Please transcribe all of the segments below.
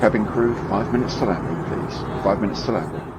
Cabin crew, 5 minutes to landing, please. 5 minutes to landing.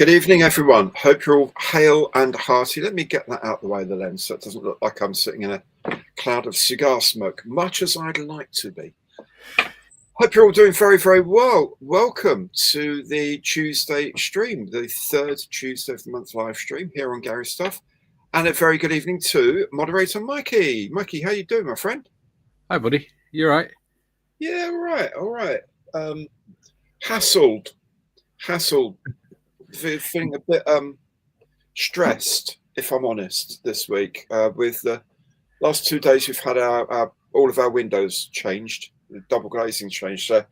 Good evening, everyone. Hope you're all hale and hearty. Let me get that out the way of the lens so it doesn't look like I'm sitting in a cloud of cigar smoke, much as I'd like to be. Hope you're all doing very, very well. Welcome to the Tuesday stream, the third Tuesday of the month live stream here on Gary Stuff. And a very good evening to moderator Mikey. Mikey, how you doing, my friend? Hi, buddy. You all right? Yeah, all right. Hassled. Feeling a bit stressed, if I'm honest, this week. With the last 2 days, we've had all of our windows changed, the double glazing changed, so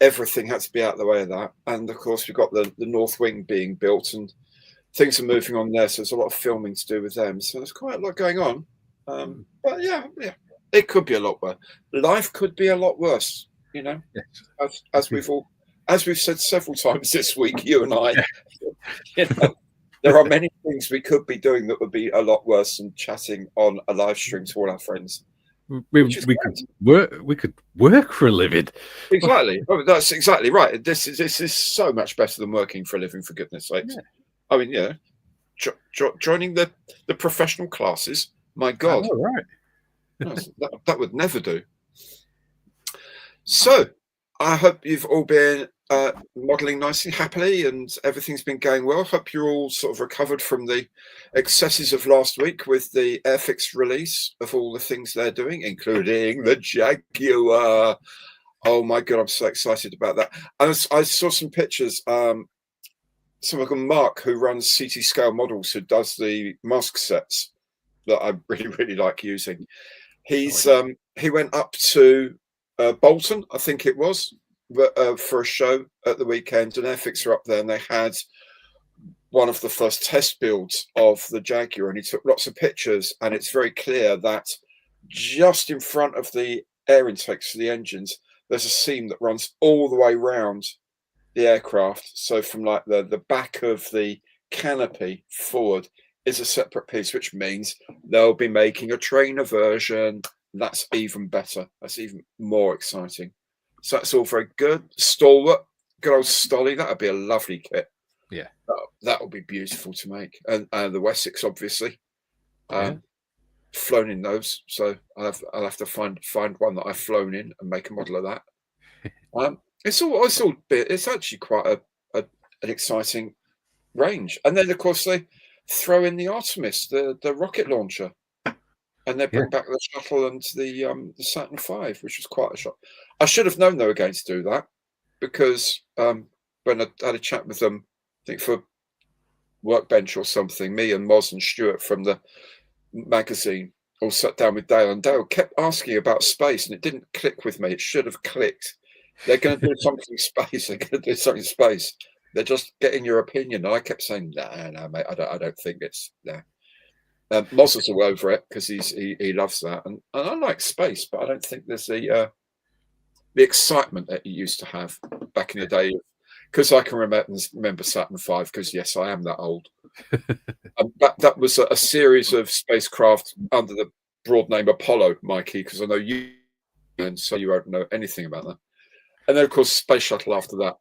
everything had to be out of the way of that. And of course, we've got the north wing being built, and things are moving on there. So there's a lot of filming to do with them. So there's quite a lot going on. But yeah, it could be a lot worse. Life could be a lot worse, you know, as we've said several times this week, you and I. You know, there are many things we could be doing that would be a lot worse than chatting on a live stream to all our friends. We could work for a living. Exactly. Oh, that's exactly right. This is so much better than working for a living, for goodness sakes. Yeah. I mean, yeah, joining the professional classes. My God, right? that would never do. So, I hope you've all been modelling nicely, happily, and everything's been going well. Hope you're all sort of recovered from the excesses of last week with the Airfix release of all the things they're doing, including the Jaguar. Oh my God, I'm so excited about that. And I saw some pictures. Someone called Mark, who runs CT Scale Models, who does the mask sets that I really, really like using. He went up to Bolton, I think it was, for a show at the weekend, and Airfix are up there, and they had one of the first test builds of the Jaguar, and he took lots of pictures, and it's very clear that just in front of the air intakes for the engines, there's a seam that runs all the way round the aircraft. So from like the back of the canopy forward is a separate piece, which means they'll be making a trainer version. That's even better. That's even more exciting. So that's all very good. Stalwart, good old Stolly. That would be a lovely kit. Yeah, that would be beautiful to make. And the Wessex, obviously, flown in those. So I'll have to find one that I've flown in and make a model of that. It's actually quite an exciting range. And then of course they throw in the Artemis, the rocket launcher. And they bring back the shuttle and the Saturn V, which was quite a shock. I should have known they were going to do that, because when I had a chat with them, I think for Workbench or something, me and Moz and Stuart from the magazine all sat down with Dale, and Dale kept asking about space, and it didn't click with me. It should have clicked. They're going to do something space. They're going to do something space. They're just getting your opinion. And I kept saying, no, mate, I don't think it's there. Moz is all over it because he loves that, and I like space, but I don't think there's the excitement that you used to have back in the day. Because I can remember Saturn V, because yes, I am that old. That was a series of spacecraft under the broad name Apollo, Mikey, because I know you, and so you won't know anything about that. And then of course Space Shuttle after that.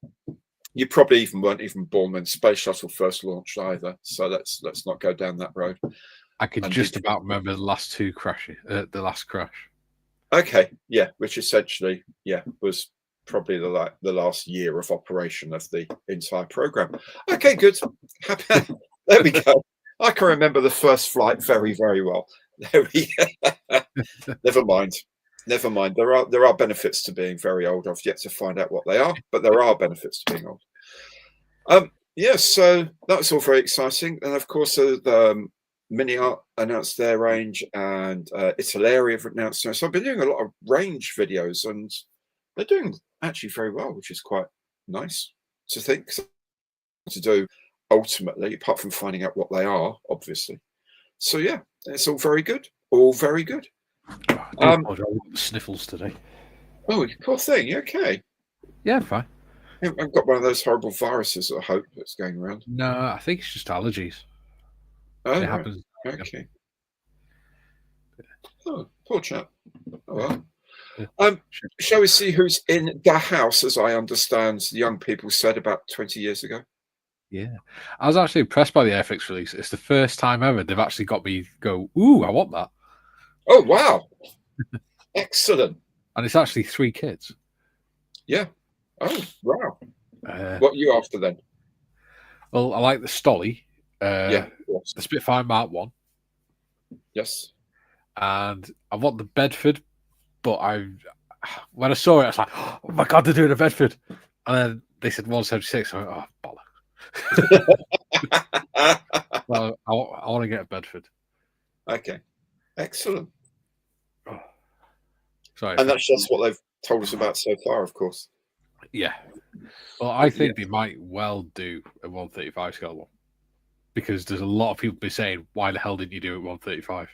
You probably weren't even born when Space Shuttle first launched either. So let's not go down that road. I can just about remember the last two crashes. The last crash. Okay, yeah, which essentially, was probably the last year of operation of the entire program. Okay, good. There we go. I can remember the first flight very, very well. There we go. Never mind. There are benefits to being very old. I've yet to find out what they are, but there are benefits to being old. So that was all very exciting, and of course the Mini Art announced their range, and Italeri have announced their. So I've been doing a lot of range videos, and they're doing actually very well, which is quite nice to think to do ultimately, apart from finding out what they are, obviously. So yeah, it's all very good. All very good. Sniffles today. Oh, poor thing. You okay? Yeah, fine. I've got one of those horrible viruses, I hope, that's going around. No, I think it's just allergies. Oh, it happens. Okay. Oh, poor chap. Oh, well. Shall we see who's in the house, as I understand the young people said about 20 years ago? Yeah, I was actually impressed by the Airfix release. It's the first time ever they've actually got me go, ooh, I want that. Oh, wow. Excellent. And it's actually 3 kids. Yeah. Oh, wow. Uh, What are you after then? Well, I like the Stolly, Yeah. Yes. the Spitfire Mark 1, Yes. and I want the Bedford, but when I saw it, I was like, oh my God, they're doing a Bedford. And then they said 176. I went, oh, bollocks. Well, I want to get a Bedford. Okay. Excellent. Oh. Sorry. And that's just what they've told us about so far, of course. Yeah. Well, I think they might well do a 135 scale one, because there's a lot of people be saying, why the hell didn't you do it 135?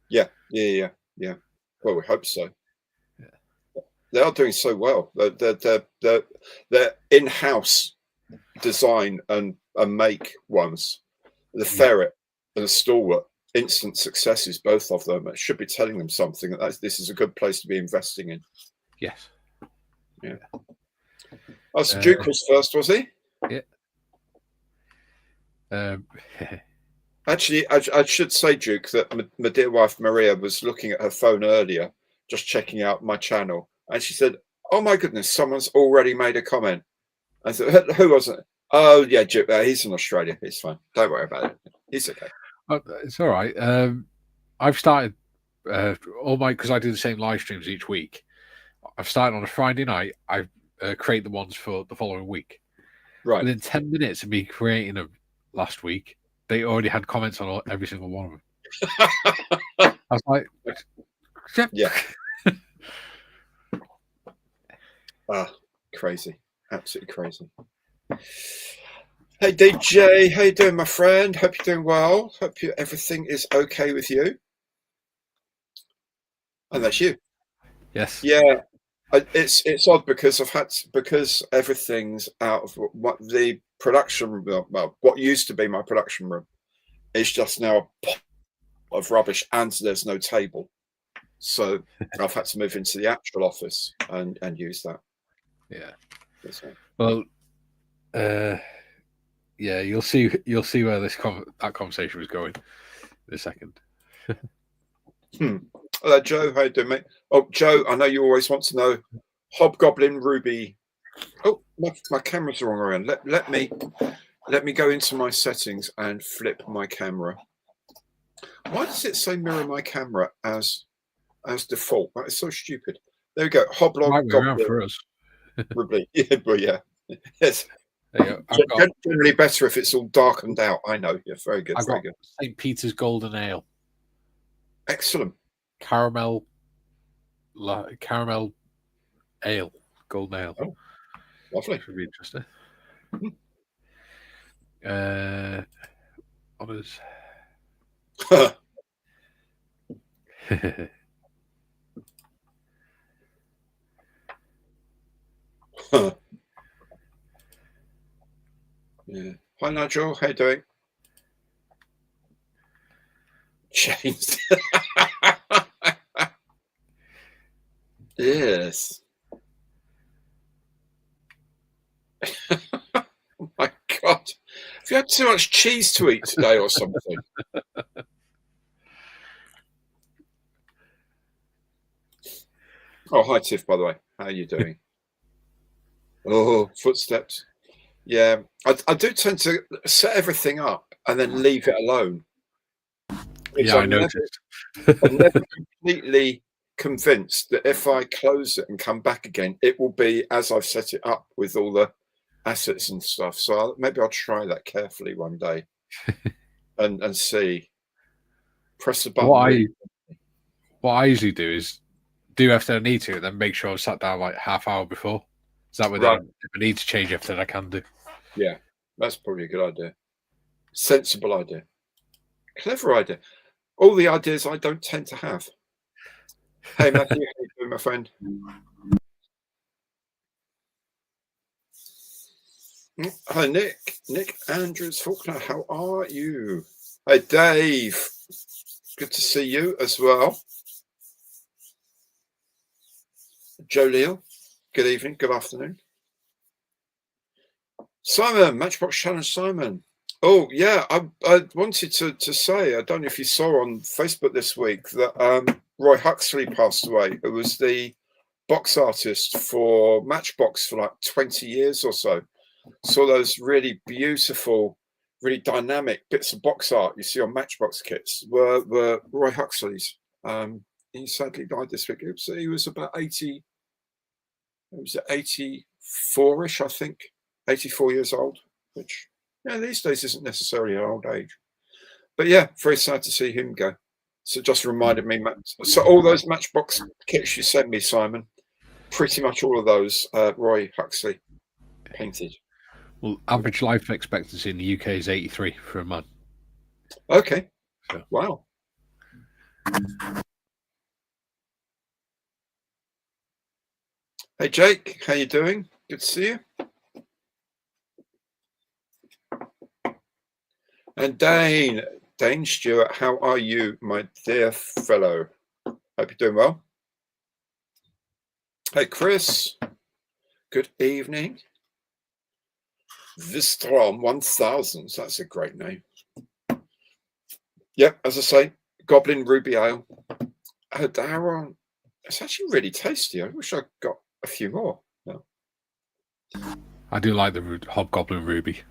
Yeah. Well, we hope so. Yeah. They are doing so well. Their in-house design and make ones, the Ferret and the Stalwart, instant successes, both of them. It should be telling them something that this is a good place to be investing in. Yes. Yeah. Oh, so Duke was first, was he? Yeah. Actually, I should say, Duke, that my dear wife Maria was looking at her phone earlier, just checking out my channel, and she said, "Oh my goodness, someone's already made a comment." I said, "Who was it?" "Oh yeah, Duke. He's in Australia. It's fine. Don't worry about it. He's okay." It's all right. I've started because I do the same live streams each week. I've started on a Friday night. I create the ones for the following week. Right. Within 10 minutes of me creating them last week, they already had comments on every single one of them. I was like, yeah. Crazy. Absolutely crazy. Hey DJ, how you doing, my friend? Hope you're doing well. Hope everything is okay with you. And that's you. Yes. Yeah. It's odd because because everything's out of what the production room, well, what used to be my production room is just now a pot of rubbish, and there's no table. So I've had to move into the actual office and use that. Yeah. Right. Well, yeah, you'll see where that conversation was going in a second. Hello, Joe. How you doing, mate? Oh, Joe, I know you always want to know Hobgoblin Ruby. Oh, my camera's the wrong way around. Let me go into my settings and flip my camera. Why does it say mirror my camera as default? That is so stupid. There we go. Hobgoblin for us. Ruby. Yeah, but yeah. Yes. Generally better if it's all darkened out. I know. Yeah, very good. Very good. St. Peter's Golden Ale. Excellent. Caramel ale. Golden ale. Oh, lovely. Should be interesting. Others. Yeah. Hi, Nigel. How you doing? James. Yes. Oh my God. Have you had too much cheese to eat today or something? Oh, hi, Tiff, by the way. How are you doing? Oh, footsteps. Yeah. I do tend to set everything up and then leave it alone. Yeah, I noticed. I'm never completely convinced that if I close it and come back again, it will be as I've set it up with all the assets and stuff. So maybe I'll try that carefully one day and see. Press the button. What I usually do is do after I need to, then make sure I've sat down like half hour before. So that way, then if I need to change everything, I can do. Yeah, that's probably a good idea. Sensible idea. Clever idea. All the ideas I don't tend to have. Hey, Matthew, how you doing, my friend? Hi, Nick Andrews Faulkner, how are you? Hey, Dave. Good to see you as well. Joe Leal, good evening, good afternoon. Simon, Matchbox Challenge Simon. Oh, yeah, I wanted to say, I don't know if you saw on Facebook this week that Roy Huxley passed away, who was the box artist for Matchbox for like 20 years or so. Saw those really beautiful, really dynamic bits of box art you see on Matchbox kits were Roy Huxley's. He sadly died this week. He was about 80, it was 84-ish, I think, 84 years old, which these days isn't necessarily an old age. But yeah, very sad to see him go. So it just reminded me, so all those Matchbox kits you sent me, Simon, pretty much all of those Roy Huxley painted. Well, average life expectancy in the UK is 83 for a man. Okay. So. Wow. Hey Jake, how you doing? Good to see you. And Dane Stewart, how are you, my dear fellow? Hope you're doing well. Hey Chris, good evening. Vistrom 1000, that's a great name. Yep, as I say, Goblin Ruby Ale. Darren, it's actually really tasty. I wish I got a few more. No. I do like the Hobgoblin Ruby.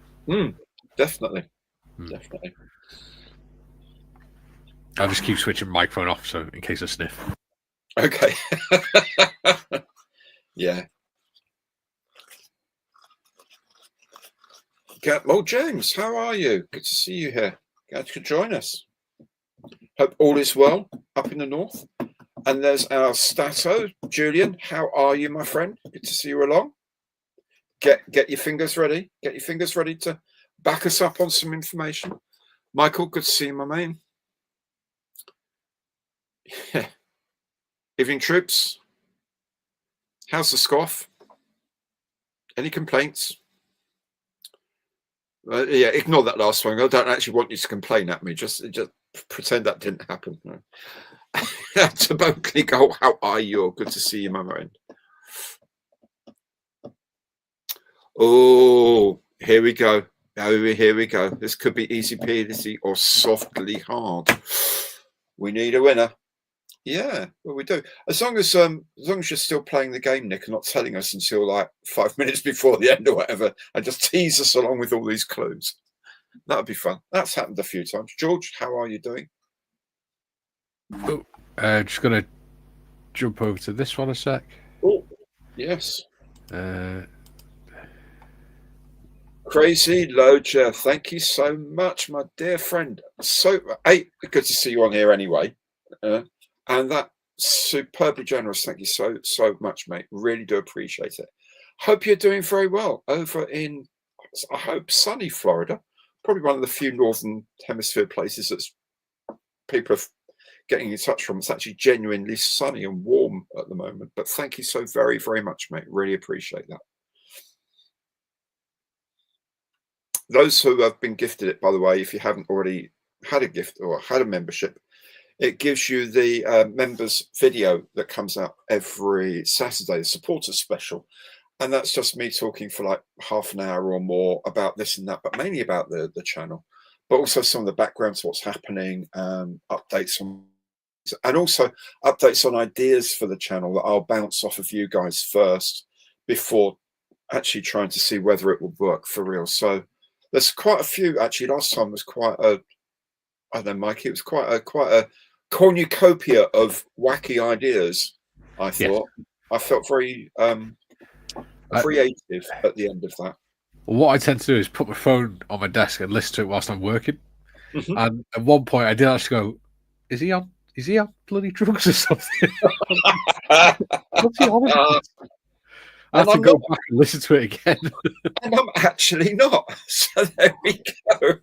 Definitely. Definitely. I'll just keep switching the microphone off so in case I sniff. Okay. Yeah. Well, James, how are you? Good to see you here. Glad you could join us. Hope all is well up in the north. And there's our Stato, Julian. How are you, my friend? Good to see you along. Get your fingers ready. Get your fingers ready to back us up on some information. Michael, good to see you, my man. Yeah. Evening, troops. How's the scoff? Any complaints? Yeah, ignore that last one. I don't actually want you to complain at me. Just pretend that didn't happen. No. To Boakley go, how are you? Good to see you, my friend. Oh, here we go. Here we go. This could be easy peasy or softly hard. We need a winner. Yeah, well, we do. As long as you're still playing the game, Nick, and not telling us until like 5 minutes before the end or whatever, and just tease us along with all these clues. That would be fun. That's happened a few times. George, how are you doing? Oh, just gonna jump over to this one a sec. Oh, yes. Crazy Loja, thank you so much, my dear friend. So, good to see you on here anyway. And that superbly generous. Thank you so much, mate. Really do appreciate it. Hope you're doing very well over in, I hope, sunny Florida. Probably one of the few northern hemisphere places that's people are getting in touch from. It's actually genuinely sunny and warm at the moment. But thank you so very, very much, mate. Really appreciate that. Those who have been gifted it, by the way, if you haven't already had a gift or had a membership, it gives you the members video that comes out every Saturday, the supporter special. And that's just me talking for like half an hour or more about this and that, but mainly about the channel, but also some of the background to what's happening, updates on, and also updates on ideas for the channel that I'll bounce off of you guys first before actually trying to see whether it will work for real. So there's quite a few. Actually, last time was quite a, I don't know, Mikey, it was quite a cornucopia of wacky ideas. I thought. Yes. I felt very creative at the end of that. Well, what I tend to do is put my phone on my desk and listen to it whilst I'm working. Mm-hmm. And at one point, I did actually go, "Is he on bloody drugs or something? What's he on about?" I have to go back and listen to it again. And I'm actually not. So there we go.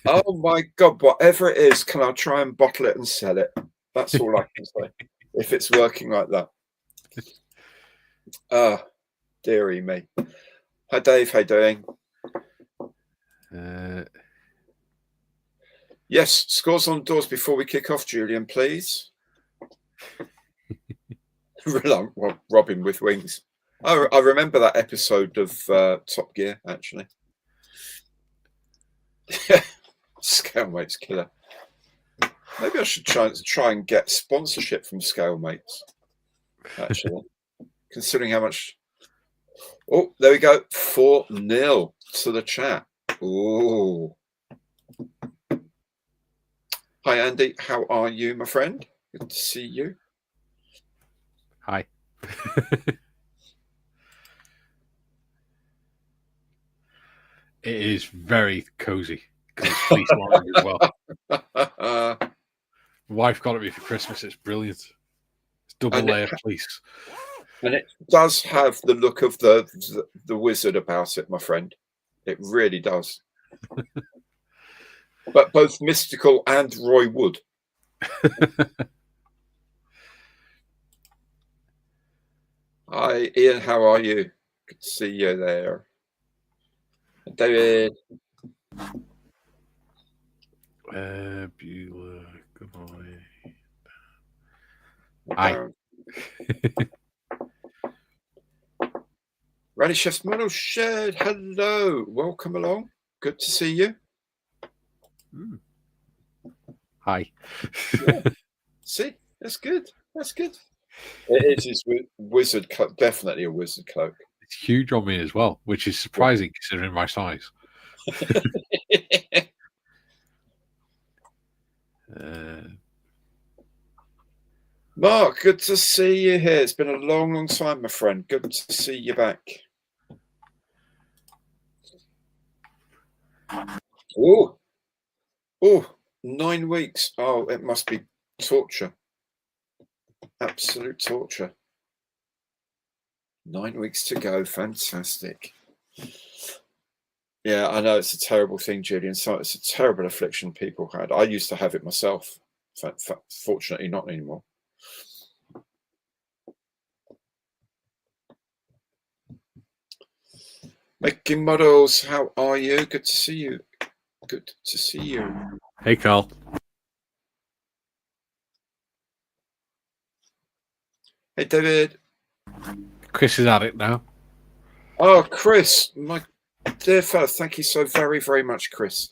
Oh my God, whatever it is, can I try and bottle it and sell it? That's all I can say. If it's working like that. Dearie me. Hi Dave, how you doing? Yes, scores on doors before we kick off, Julian, please. Robin with wings. I remember that episode of Top Gear, actually. Scalemate's killer. Maybe I should try and get sponsorship from Scalemates, actually, considering how much. Oh, there we go. 4-0 to the chat. Oh. Hi, Andy. How are you, my friend? Good to see you. Hi. It is very cozy because it's fleece lined as well. My wife got it me for Christmas. It's brilliant. It's double layer fleece. And it does have the look of the wizard about it, my friend. It really does. But both mystical and Roy Wood. Hi, Ian. How are you? Good to see you there. David. Bueller, good morning. Hi. Rally Chef's Model Shed. Hello. Welcome along. Good to see you. Hi. Yeah. See, that's good. That's good. It is wizard cloak. Definitely a wizard cloak. It's huge on me as well, which is surprising considering my size. Mark, good to see you here. It's been a long, long time, my friend. Good to see you back. Oh, 9 weeks. Oh, it must be torture. Absolute torture. 9 weeks to go. Fantastic. Yeah, I know it's a terrible thing, Julian. So it's a terrible affliction people had. I used to have it myself. Fortunately, not anymore. Making Models, how are you? Good to see you. Good to see you. Hey, Carl. Hey, David. Chris is at it now. Oh, Chris, my dear fellow, thank you so very, very much, Chris.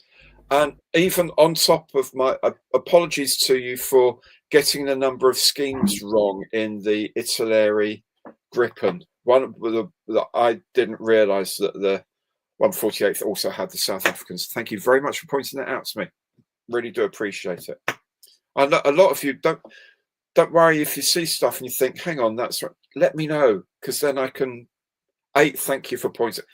And even on top of my apologies to you for getting the number of schemes wrong in the Italeri Gripen. One that I didn't realise that the 148th also had the South Africans. Thank you very much for pointing that out to me. Really do appreciate it. I know a lot of you don't worry if you see stuff and you think, hang on, that's right. Let me know, because then I can. Thank you for pointing.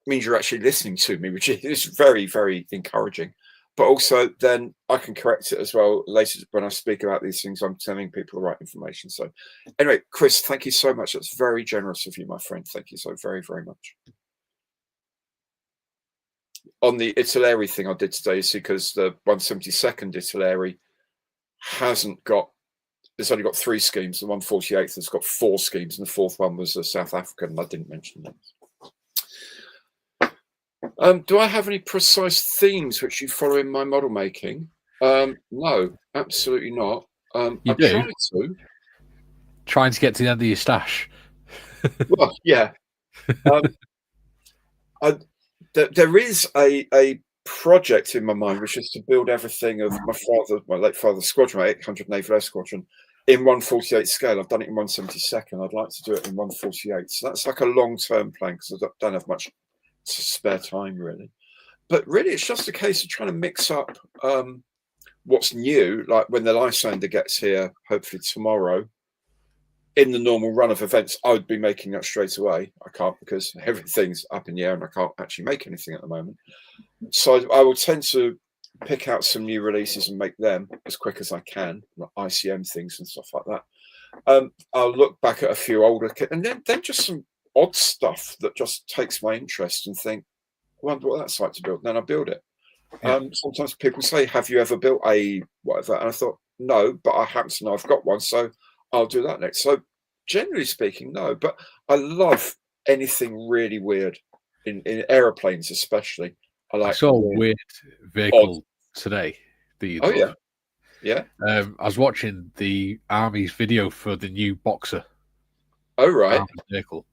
It means you're actually listening to me, which is very, very encouraging. But also, then I can correct it as well later when I speak about these things. I'm telling people the right information. So, anyway, Chris, thank you so much. That's very generous of you, my friend. Thank you so very, very much. On the Italeri thing I did today, see, because the 172nd Italeri hasn't got. It's only got 3 schemes. The 148th has got 4 schemes, and the 4th one was a South African. And I didn't mention that. Do I have any precise themes which you follow in my model making? No, absolutely not. You I'm do? Trying to get to the end of your stash. Well, yeah. There is a project in my mind, which is to build everything of my late father's squadron, my 800 Naval Air Squadron, in 148 scale. I've done it in 172nd. I'd like to do it in 148. So that's like a long-term plan, because I don't have much spare time, really. But really, it's just a case of trying to mix up what's new, like when the Lysander gets here, hopefully tomorrow. In the normal run of events, I would be making that straight away. I can't, because everything's up in the air and I can't actually make anything at the moment. So I will tend to pick out some new releases and make them as quick as I can, like ICM things and stuff like that. I'll look back at a few older kits, and then just some odd stuff that just takes my interest and think, I wonder what that's like to build. Then I build it. Yeah. Sometimes people say, have you ever built a whatever? And I thought, no, but I happen to know I've got one, so I'll do that next. So generally speaking, no, but I love anything really weird in aeroplanes, especially. I saw a weird vehicle today. Yeah. I was watching the Army's video for the new Boxer. Oh, right. Vehicle,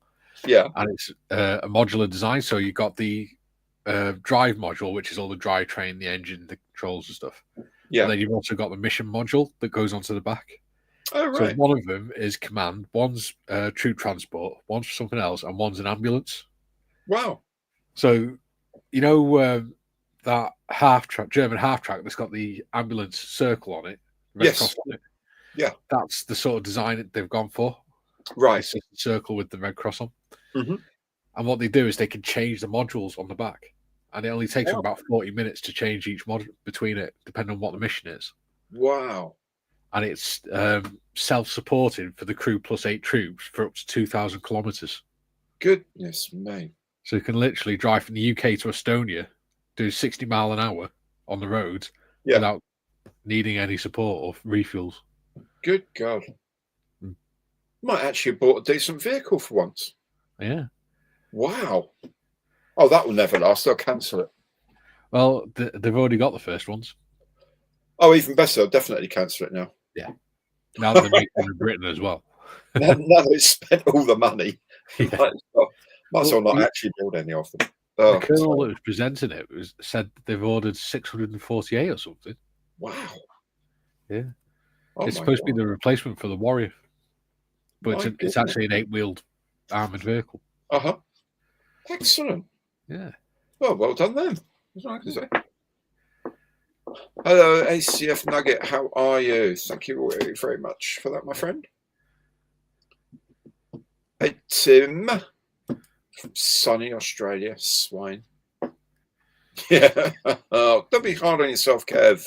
Yeah. And it's a modular design. So you've got the drive module, which is all the drivetrain, the engine, the controls and stuff. Yeah. And then you've also got the mission module that goes onto the back. Oh, right. So one of them is command, one's troop transport, one's for something else, and one's an ambulance. Wow. So, you know, that German half track that's got the ambulance circle on it, red Yes. cross on it. Yeah. That's the sort of design that they've gone for. Right. It's just a circle with the red cross on. Mm-hmm. And what they do is they can change the modules on the back. And it only takes them about 40 minutes to change each module between it, depending on what the mission is. Wow. And it's self-supporting for the crew plus 8 troops for up to 2,000 kilometers. Goodness me. So you can literally drive from the UK to Estonia, do 60 mile an hour on the roads without needing any support or refuels. Good God. Might actually have bought a decent vehicle for once. Yeah. Wow. Oh, that will never last. They'll cancel it. Well, they've already got the first ones. Oh, even better. I'll definitely cancel it now. Yeah. Now that they're making them in Britain as well. now that it's spent all the money, Yeah. might as well not actually build any of them. The colonel that was presenting it said they've ordered 648 or something. Wow. Yeah. Oh, it's supposed to be the replacement for the Warrior. But it's actually an 8-wheeled armoured vehicle. Uh-huh. Excellent. Yeah. Well done then. That's what I can say. Hello, ACF Nugget. How are you? Thank you very, very much for that, my friend. Hey, Tim from sunny Australia. Swine. Yeah. Oh, don't be hard on yourself, Kev.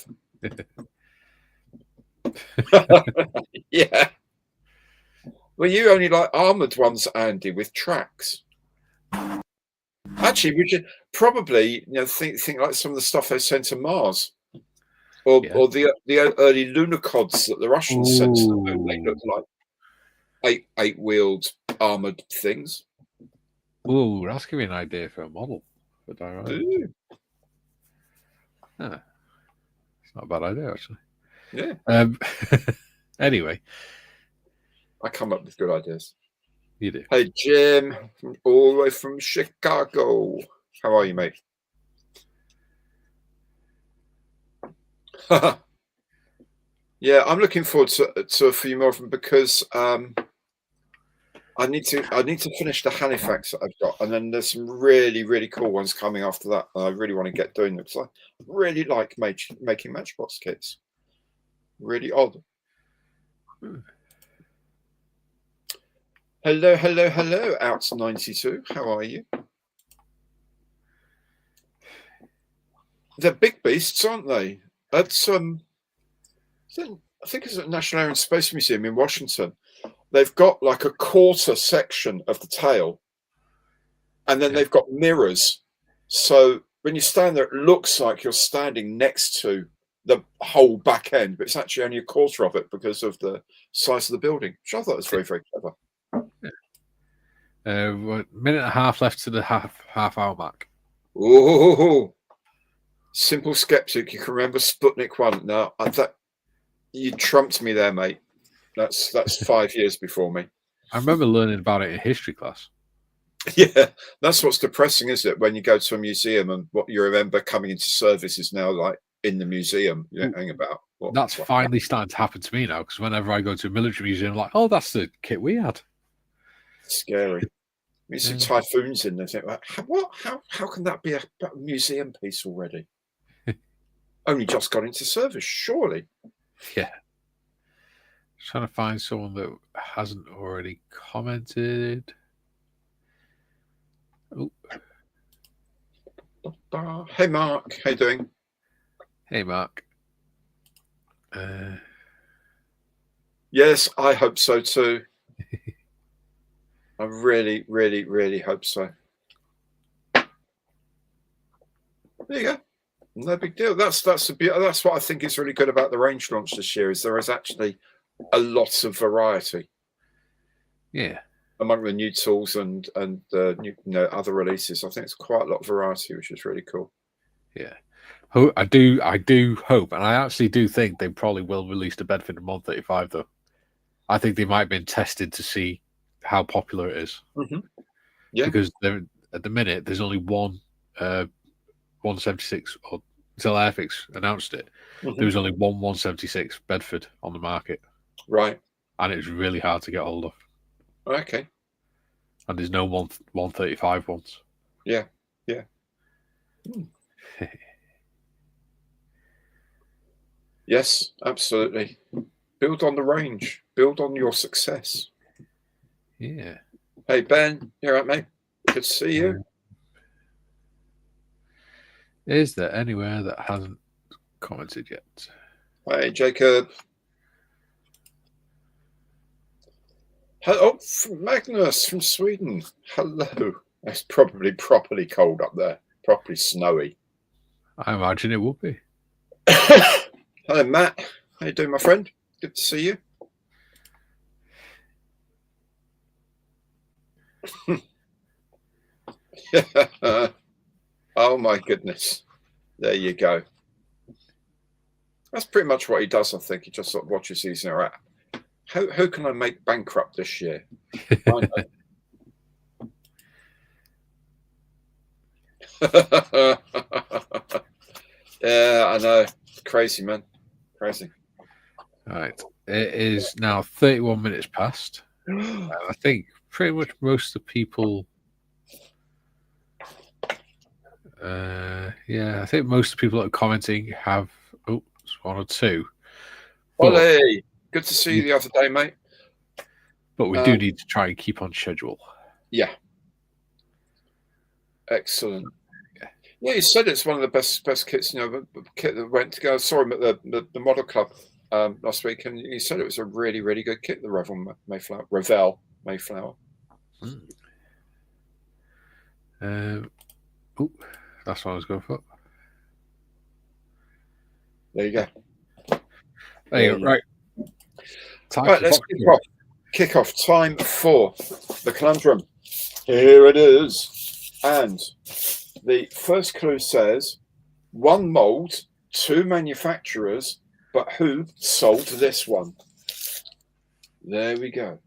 Yeah. Well, you only like armoured ones, Andy, with tracks. Actually, we should probably, think like some of the stuff they sent to Mars, or the early lunocods that the Russians sent to the moon. They look like eight-wheeled armoured things. Ooh, that's giving me an idea for a model for diorama. Ah, it's not a bad idea, actually. Yeah. Anyway, I come up with good ideas. You do. Hey, Jim, all the way from Chicago. How are you, mate? Yeah, I'm looking forward to a few more of them because I need to finish the Halifax that I've got, and then there's some really, really cool ones coming after that. I really want to get doing them because I really like making Matchbox kits. Really odd. Hello, hello, hello, Outs 92. How are you? They're big beasts, aren't they? That's I think it's at National Air and Space Museum in Washington. They've got like a quarter section of the tail, and then they've got mirrors. So when you stand there, it looks like you're standing next to the whole back end, but it's actually only a quarter of it because of the size of the building, which I thought was very, very clever. Minute and a half left to the half hour mark. Oh, Simple Skeptic, you can remember Sputnik 1. Now, you trumped me there, mate. That's 5 years before me. I remember learning about it in history class. Yeah, that's what's depressing, isn't it? When you go to a museum and what you remember coming into service is now like in the museum. You don't hang about. That's finally starting to happen to me now, because whenever I go to a military museum, I'm like, oh, that's the kit we had. Scary. You see typhoons in there. Think, what? How can that be a museum piece already? Only just got into service, surely. Yeah. Trying to find someone that hasn't already commented. Oh. Hey, Mark. How you doing? Hey, Mark. Yes, I hope so too. I really, really, really hope so. There you go. No big deal. That's what I think is really good about the range launch this year, is there is actually a lot of variety. Yeah. Among the new tools and new, other releases, I think it's quite a lot of variety, which is really cool. Yeah. I do hope, and I actually do think they probably will release the Bedford Mod 35, though. I think they might have been tested to see how popular it is. Mm-hmm. Yeah. Because at the minute there's only one 176, or until Airfix announced it, there was only one 176 Bedford on the market. Right. And it was really hard to get hold of. Okay. And there's no 135 ones. Yeah. Yes, absolutely. Build on the range. Build on your success. Yeah. Hey, Ben, you all right, mate? Good to see you. Is there anywhere that hasn't commented yet? Hey, Jacob. Oh, Magnus from Sweden. Hello. It's probably properly cold up there. Properly snowy. I imagine it would be. Hello, Matt. How you doing, my friend? Good to see you. Oh my goodness. There you go. That's pretty much what he does, I think. He just sort of watches these and right. How can I make bankrupt this year? Yeah, I know. Crazy, man. Crazy. All right. It is now 31 minutes past. I think pretty much most of the people. Yeah, I think most of the people that are commenting have. Oh, it's one or two. Ollie, good to see you the other day, mate. But we do need to try and keep on schedule. Yeah. Excellent. Yeah, you said it's one of the best kits. You know, the kit that went to go. I saw him at the Model Club last week, and you said it was a really, really good kit. The Revel Mayflower. Oh, that's what I was going for. There you go. There you go. Right. Right, let's kick off. Kick off time for the conundrum. Here it is. And the first clue says, one mold, two manufacturers, but who sold this one? There we go.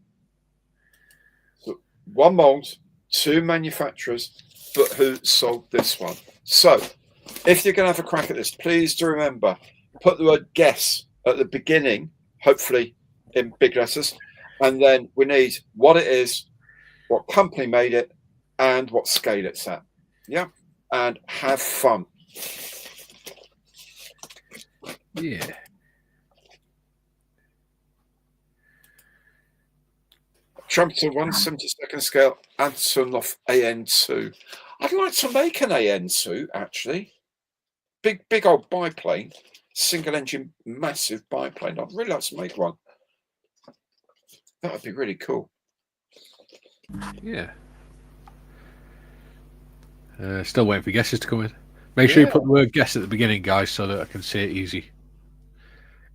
So one mold, two manufacturers, but who sold this one? So if you're going to have a crack at this, please do remember, put the word guess at the beginning, hopefully in big letters, and then we need what it is, what company made it, and what scale it's at. Yeah, and have fun. Yeah. Trumpeter 1/72 scale, Antonov AN2. I'd like to make an AN2 actually. Big old biplane, single engine, massive biplane. I'd really like to make one. That would be really cool. Yeah. Still waiting for guesses to come in. Make sure you put the word guess at the beginning, guys, so that I can say it easy.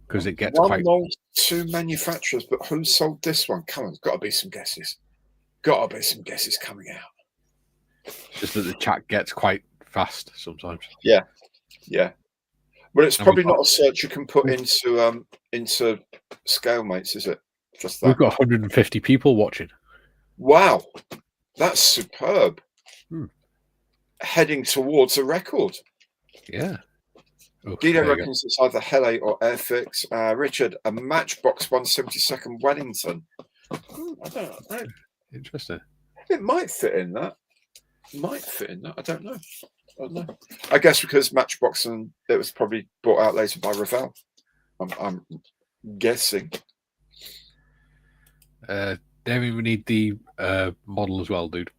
Because it gets one quite. Mold, two manufacturers, but who sold this one? Come on, there's got to be some guesses. Got to be some guesses coming out. Just that the chat gets quite fast sometimes. Yeah. Well, it's probably not a search you can put into Scalemates, is it? Just that. We've got 150 people watching. Wow, that's superb. Heading towards a record. Yeah. Guido reckons it's either Hele or Airfix. Richard, a Matchbox 1/72 Wellington. I don't know. Interesting. It might fit in that. I don't know. I guess because Matchbox and it was probably brought out later by Revell. I'm guessing. Damien, we need the model as well, dude.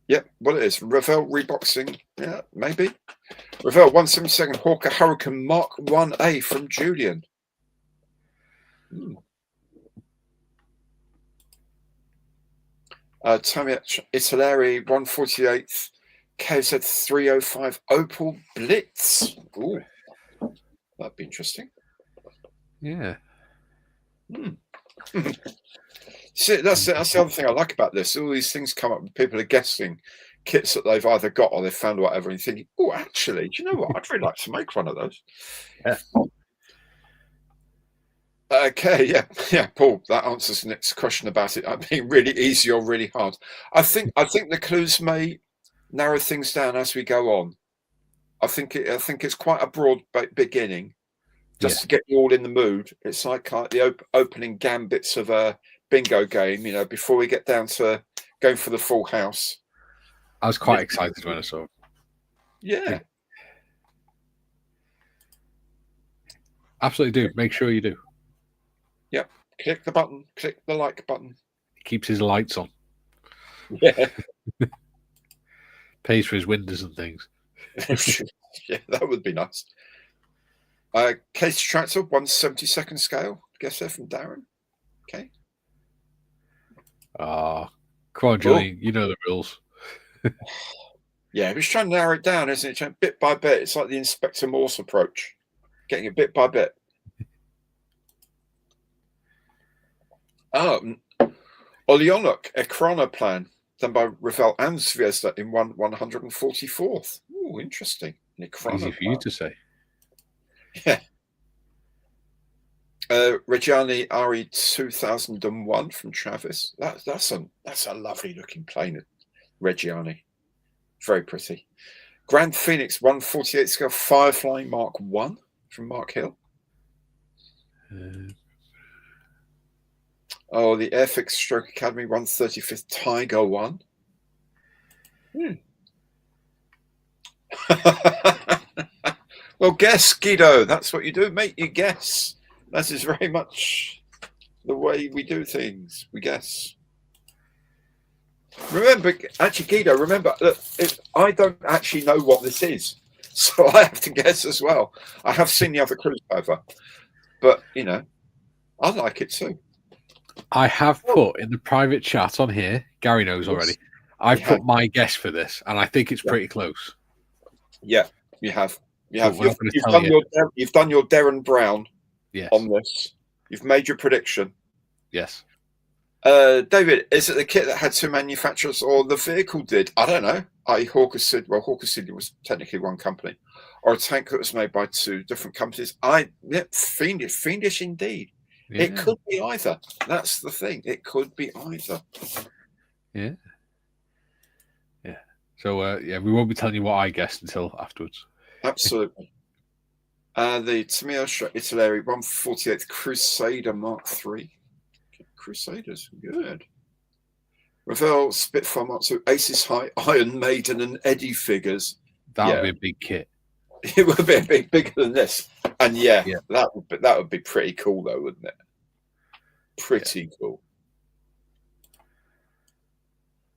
Yep, well it is. Revell reboxing. Yeah, maybe. Revell 1/72 Hawker Hurricane Mark 1A from Julian. Tamiya Italeri 1/48 KZ 305 Opel Blitz. Ooh, that'd be interesting. Yeah. See, that's the other thing I like about this. All these things come up, people are guessing kits that they've either got or they've found or whatever, and thinking, oh, actually, do you know what? I'd really like to make one of those. Yeah. Okay, yeah, Paul. That answers the next question about it being really easy or really hard. I think the clues may narrow things down as we go on. I think it's quite a broad beginning, just to get you all in the mood. It's like the opening gambits of a bingo game, before we get down to going for the full house. I was quite excited when I saw it. Yeah. Absolutely do. Make sure you do. Yep. Click the button. Click the like button. He keeps his lights on. Yeah. Pays for his windows and things. Yeah, that would be nice. Case Tractor, 1/72nd scale. Guess there from Darren. Okay. Come on, Julian. You know the rules. Yeah, he's trying to narrow it down, isn't it? Bit by bit. It's like the Inspector Morse approach. Getting it bit by bit. Olyonok, a chronoplan, done by Ravel and Zvezda in 144th. Oh, interesting. Easy for you to say. Yeah. Reggiani RE 2001 from Travis. That's a lovely looking plane, Reggiani. Very pretty. Grand Phoenix 148 scale Firefly Mark 1 from Mark Hill. The Airfix Stroke Academy 135th Tiger 1. Well, guess, Guido. That's what you do, mate. You guess. That is very much the way we do things. We guess. Remember, actually, Guido, remember, look, I don't actually know what this is. So I have to guess as well. I have seen the other clues over. But, I like it too. I have put in the private chat on here, Gary knows already, I've put my guess for this, and I think it's pretty close. Yeah, you have. You've done your Darren Brown on this. You've made your prediction. Yes. David, is it the kit that had two manufacturers or the vehicle did? I don't know. Hawker Siddeley was technically one company. Or a tank that was made by two different companies. Fiendish indeed. Yeah. It could be either. That's the thing. It could be either. Yeah. Yeah. So, we won't be telling you what I guessed until afterwards. Absolutely. The Tamio Italeri 148th Crusader Mark III. Crusaders, good. Ravel Spitfire Mark II, Aces High, Iron Maiden, and Eddie figures. That would be a big kit. It would be a bit bigger than this. And that would be pretty cool, though, wouldn't it? Pretty cool.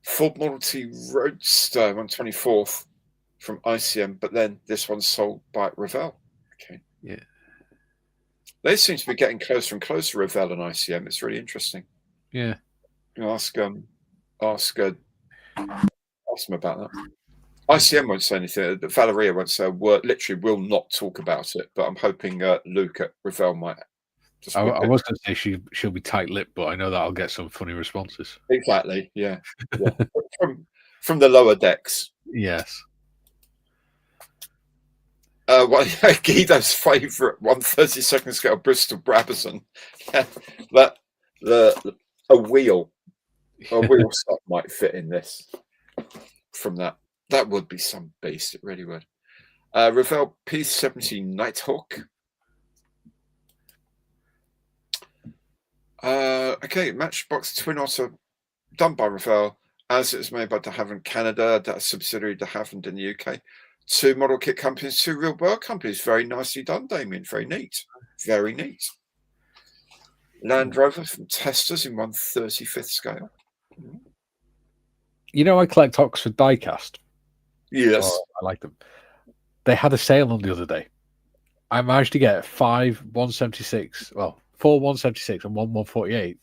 Ford Model T Roadster 124th from ICM, but then this one's sold by Ravel. Okay. Yeah. They seem to be getting closer and closer, Ravel and ICM. It's really interesting. Yeah. You ask them about that. ICM won't say anything. Valeria won't say a word. Literally, will not talk about it. But I'm hoping Luke at Ravel might. I was going to say she'll be tight-lipped, but I know that I'll get some funny responses. Exactly. Yeah. from the lower decks. Yes. Guido's favourite 1/32nd scale Bristol Brabazon. Yeah, a wheel set might fit in this. From that would be some beast. It really would. Ravel P70 Nighthawk. Matchbox Twin Otter done by Ravel, as it was made by de Havilland Canada, that's a subsidiary de Havilland in the UK. Two model kit companies, two real world companies. Very nicely done, Damien. Very neat. Very neat. Land Rover from Testers in 1/35th scale. I collect Oxford diecast. Yes. I like them. They had a sale on the other day. I managed to get 5 176, 4 176 and 1 148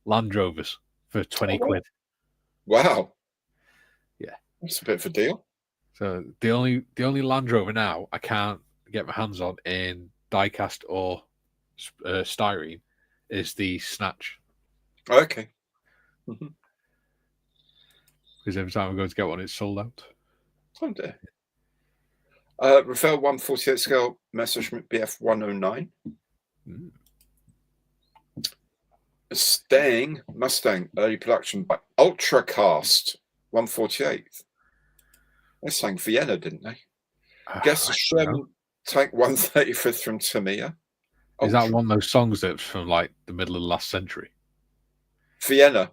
Land Rovers for 20 quid. Wow. Yeah. That's a bit of a deal. So the only Land Rover now I can't get my hands on in diecast or styrene is the Snatch. Okay. Because every time I go to get one, it's sold out. Oh dear. Ravel 1/48 scale Messerschmitt BF 109. Mustang, early production by Ultracast, 148th. They sang Vienna, didn't they? Guess the Sherman Tank 135th from Tamiya. Is that one of those songs that's from like the middle of the last century? Vienna.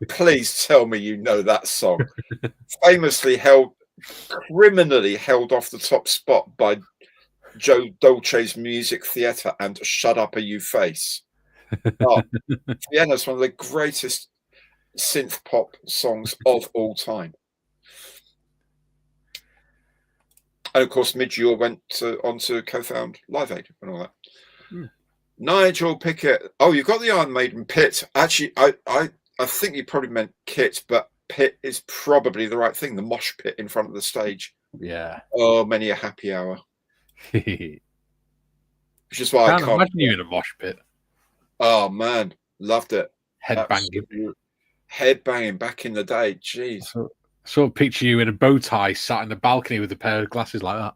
Please tell me you know that song. Famously criminally held off the top spot by Joe Dolce's Music Theatre and Shut Up or You Face. Oh, Vienna's one of the greatest synth pop songs of all time. And of course, Midge-Ure went on to co-found Live Aid and all that. Nigel Pickett. Oh, you've got the Iron Maiden pit. Actually, I think you probably meant kit, but pit is probably the right thing. The mosh pit in front of the stage. Yeah. Oh, many a happy hour. Which is why I can't imagine you in a mosh pit. Oh man, loved it. Headbanging back in the day. Jeez. Sort of picture you in a bow tie, sat in the balcony with a pair of glasses like that.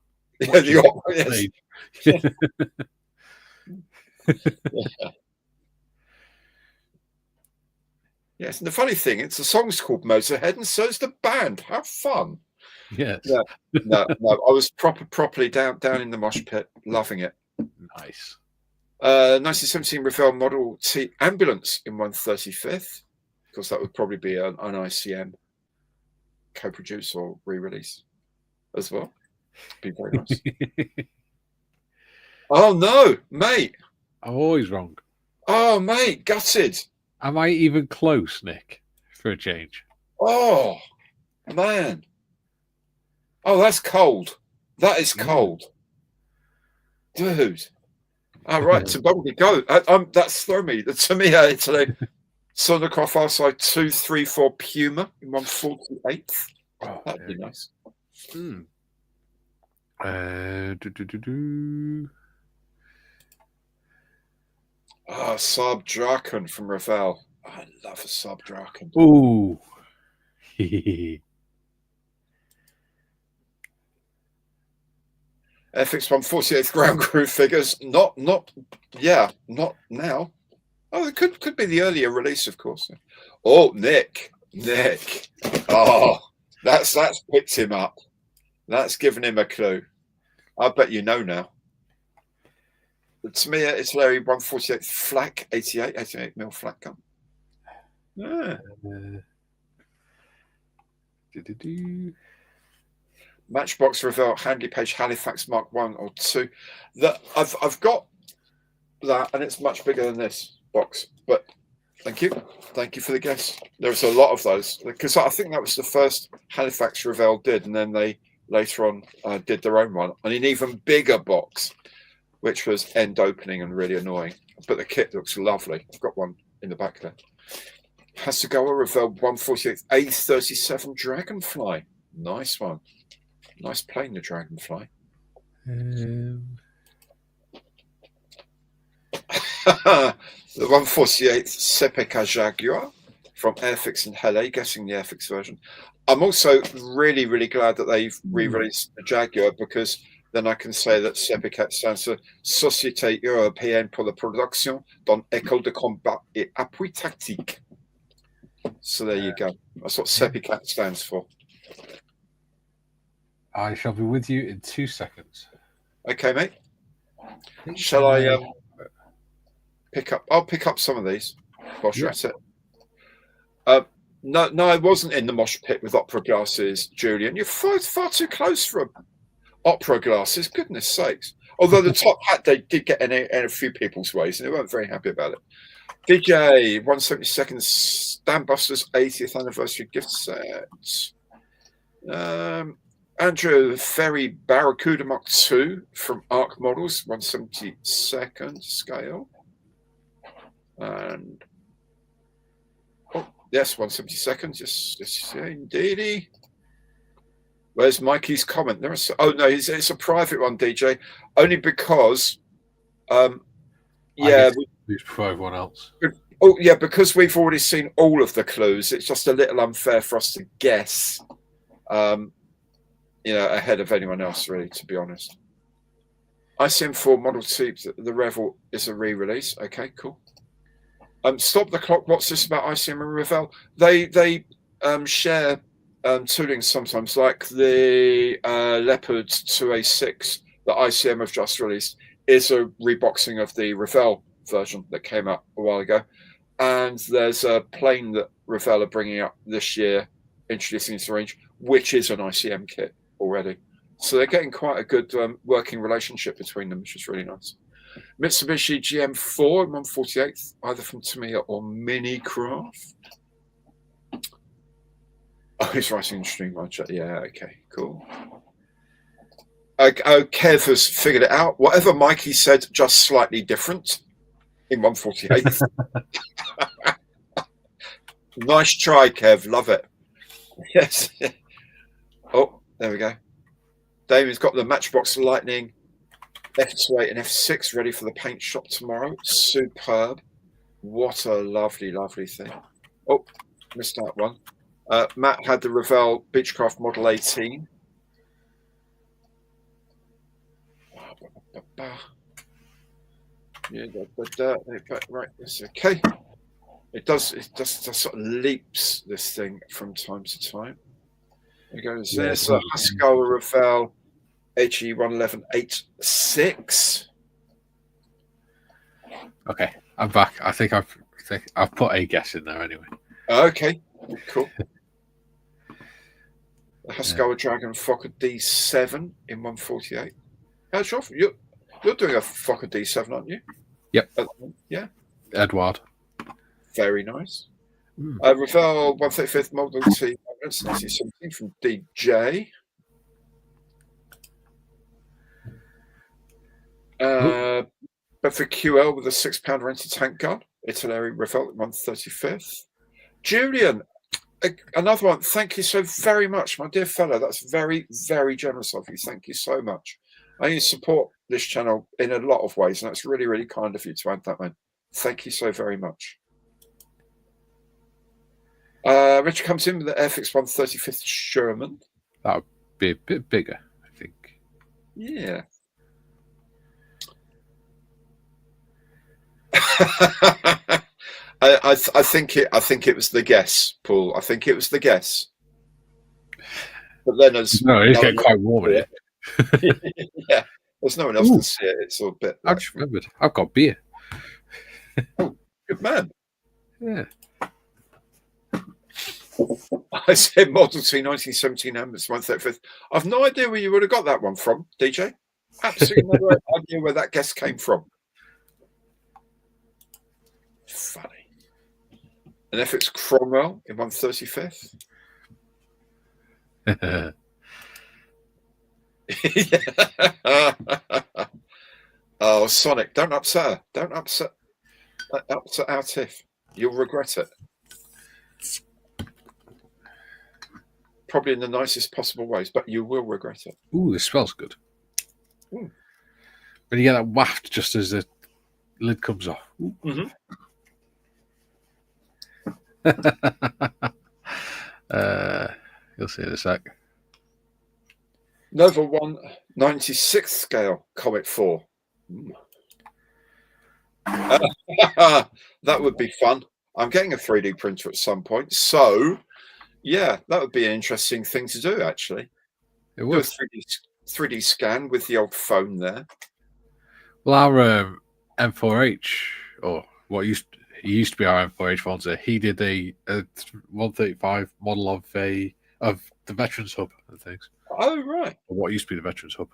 Yes. Yes, and the funny thing, the song's called Motorhead, and so is the band. Have fun. Yes. No, I was properly down in the mosh pit, loving it. Nice. 1917 Revell Model T Ambulance in 135th. Of course, that would probably be an ICM co-produce or re-release as well. Be very nice. Oh no, mate! I'm always wrong. Oh mate, gutted. Am I even close, Nick? For a change. Oh man. Oh, that's cold. That is cold, dude. All right, so Bumblebee, go. That's thrown me. To me, Italy. Sonicroft outside 234 Puma in 148th. Oh, that'd be nice. Saab Draken from Revell. I love a Saab Draken. Ooh. FX 148th ground crew figures. Not now. Oh, it could be the earlier release, of course. Oh, Nick. Oh, that's picked him up. That's given him a clue. I bet you know now. To me, it's Larry 148th flak 88 mil flak gun. Yeah. Matchbox Revell Handley Page Halifax Mark 1 or 2. I've got that, and it's much bigger than this box. But thank you for the guess. There's a lot of those, because I think that was the first Halifax Revell did, and then they later on did their own one, and an even bigger box, which was end opening and really annoying. But the kit looks lovely. I've got one in the back there. Hasegawa Revell 148 A37 Dragonfly. Nice one. Nice plane, the Dragonfly. The 148th Sepeka Jaguar from Airfix and Hele, guessing the Airfix version. I'm also really, really glad that they've re-released the Jaguar, because then I can say that Sepeka stands for Société Européenne pour la Production d'une École de Combat et Appui Tactique. So there you go. That's what Sepeka stands for. I shall be with you in 2 seconds. Okay, mate. Shall I pick up? I'll pick up some of these. Whilst you're at it. No, I wasn't in the mosh pit with opera glasses, Julian. You're far too close for opera glasses. Goodness sakes! Although the top hat they did get in a few people's ways, and they weren't very happy about it. DJ 172nd Standbusters 80th anniversary gift set. Andrew Ferry Barracuda Mark II from Arc Models, 172nd scale. And yes, 172nd. Yes, indeedy. Where's Mikey's comment? It's a private one, DJ. Only because, before everyone else. Oh yeah, because we've already seen all of the clues. It's just a little unfair for us to guess. Ahead of anyone else, really, to be honest. ICM4 Model T, the Revel is a re-release. Okay, cool. Stop the clock. What's this about ICM and Revell? They share tooling sometimes, like the Leopard 2A6 that ICM have just released is a reboxing of the Revell version that came out a while ago. And there's a plane that Revell are bringing up this year, introducing into the range, which is an ICM kit already. So they're getting quite a good working relationship between them, which is really nice. Mitsubishi GM4 148th, either from Tamiya or Minicraft. Oh, he's writing in stream chat. Yeah, okay, cool. Kev has figured it out. Whatever Mikey said, just slightly different in 148th. Nice try, Kev. Love it. Yes. Oh, there we go. Damien's got the Matchbox Lightning F28 and F6 ready for the paint shop tomorrow. Superb. What a lovely, lovely thing. Oh, missed that one. Matt had the Revell Beechcraft Model 18. Yeah, right, it's okay. It does sort of leaps this thing from time to time. There goes there's a Haskell Revell HE 111.86. Okay, I'm back. I think I've put a guess in there anyway. Okay, cool. The Haskell Dragon Fokker D7 in 148. How's you're doing a Fokker D7, aren't you? Yep. Yeah. Edward. Very nice. Revell 135th Model T 1917 from DJ. Bedford QL with a £6 rented tank gun. Italeri Revell 135th. Julian, another one. Thank you so very much, my dear fellow. That's very, very generous of you. Thank you so much. I need to support this channel in a lot of ways, and that's really, really kind of you to add that, man. Thank you so very much. Richard comes in with the Airfix 135th Sherman. That would be a bit bigger, I think. Yeah. I think it was the guess, Paul. I think it was the guess. But then it's getting quite warm in it. Yeah, there's no one else can see it. It's all a bit. I just remembered. I've got beer. Oh, good man. Yeah. I said Model T 1917 Ambulance 135th. I've no idea where you would have got that one from, DJ. Absolutely no idea where that guess came from. Funny. And if it's Cromwell in 135th. Oh, Sonic, don't upset her. Don't upset our Tiff. You'll regret it. Probably in the nicest possible ways, but you will regret it. Ooh, this smells good. Ooh. When you get that waft just as the lid comes off. Mm-hmm. You'll see in a sec. Nova 1/96th scale Comet 4. That would be fun. I'm getting a 3D printer at some point, so yeah, that would be an interesting thing to do. Actually, it would. Do a 3D scan with the old phone there. Well, our M4H, or what used to be our M4H Monza, he did a 135 model of the Veterans Hub and things. Oh, right. Or what used to be the Veterans Hub.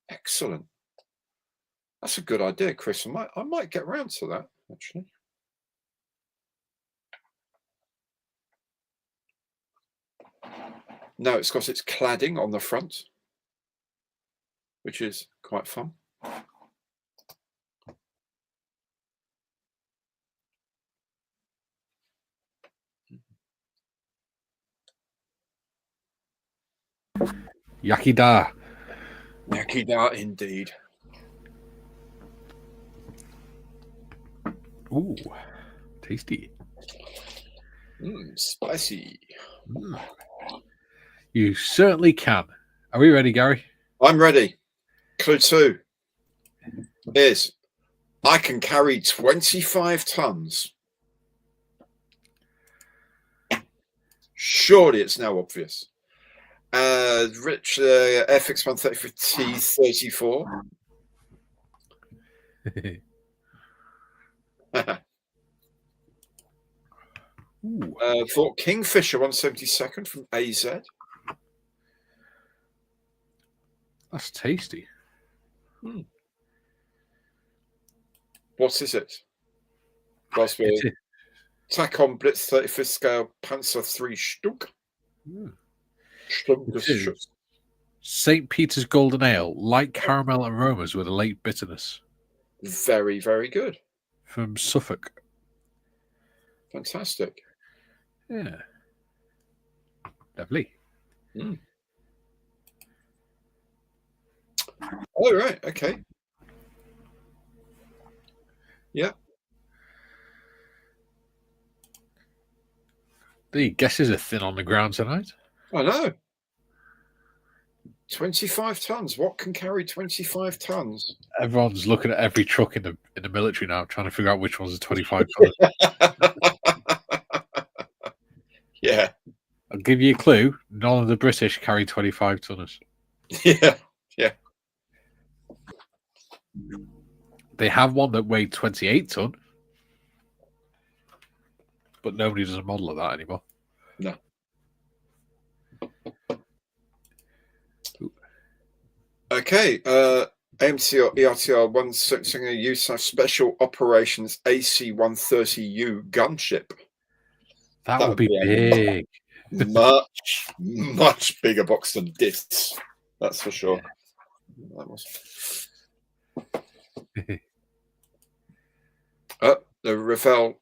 Excellent. That's a good idea, Chris. I might get around to that, actually. No, it's got its cladding on the front, which is quite fun. Yakida. Yakida, indeed. Ooh, tasty. Spicy. You certainly can. Are we ready, Gary? I'm ready. Clue 2 is I can carry 25 tons. Surely it's now obvious. Rich FX 134 T34. Fort Kingfisher 172nd from AZ. That's tasty. What is it? Raspberry. Tacon Blitz 35th scale Panzer 3 Stück. St. Peter's Golden Ale, light caramel aromas with a late bitterness. Very, very good. From Suffolk. Fantastic. Yeah. Lovely. All right. Okay. Yeah. The guesses are thin on the ground tonight. I know. 25 tons. What can carry 25 tons? Everyone's looking at every truck in the military now, trying to figure out which one's a 25 ton. Yeah. I'll give you a clue. None of the British carry 25 tonners. Yeah. Yeah. They have one that weighed 28 ton, but nobody does a model of that anymore. No. Okay. AMC or ERTR 160 USAF Special Operations AC-130U gunship. That would be big. Much bigger box than this. That's for sure. Yeah. That was... the Ravel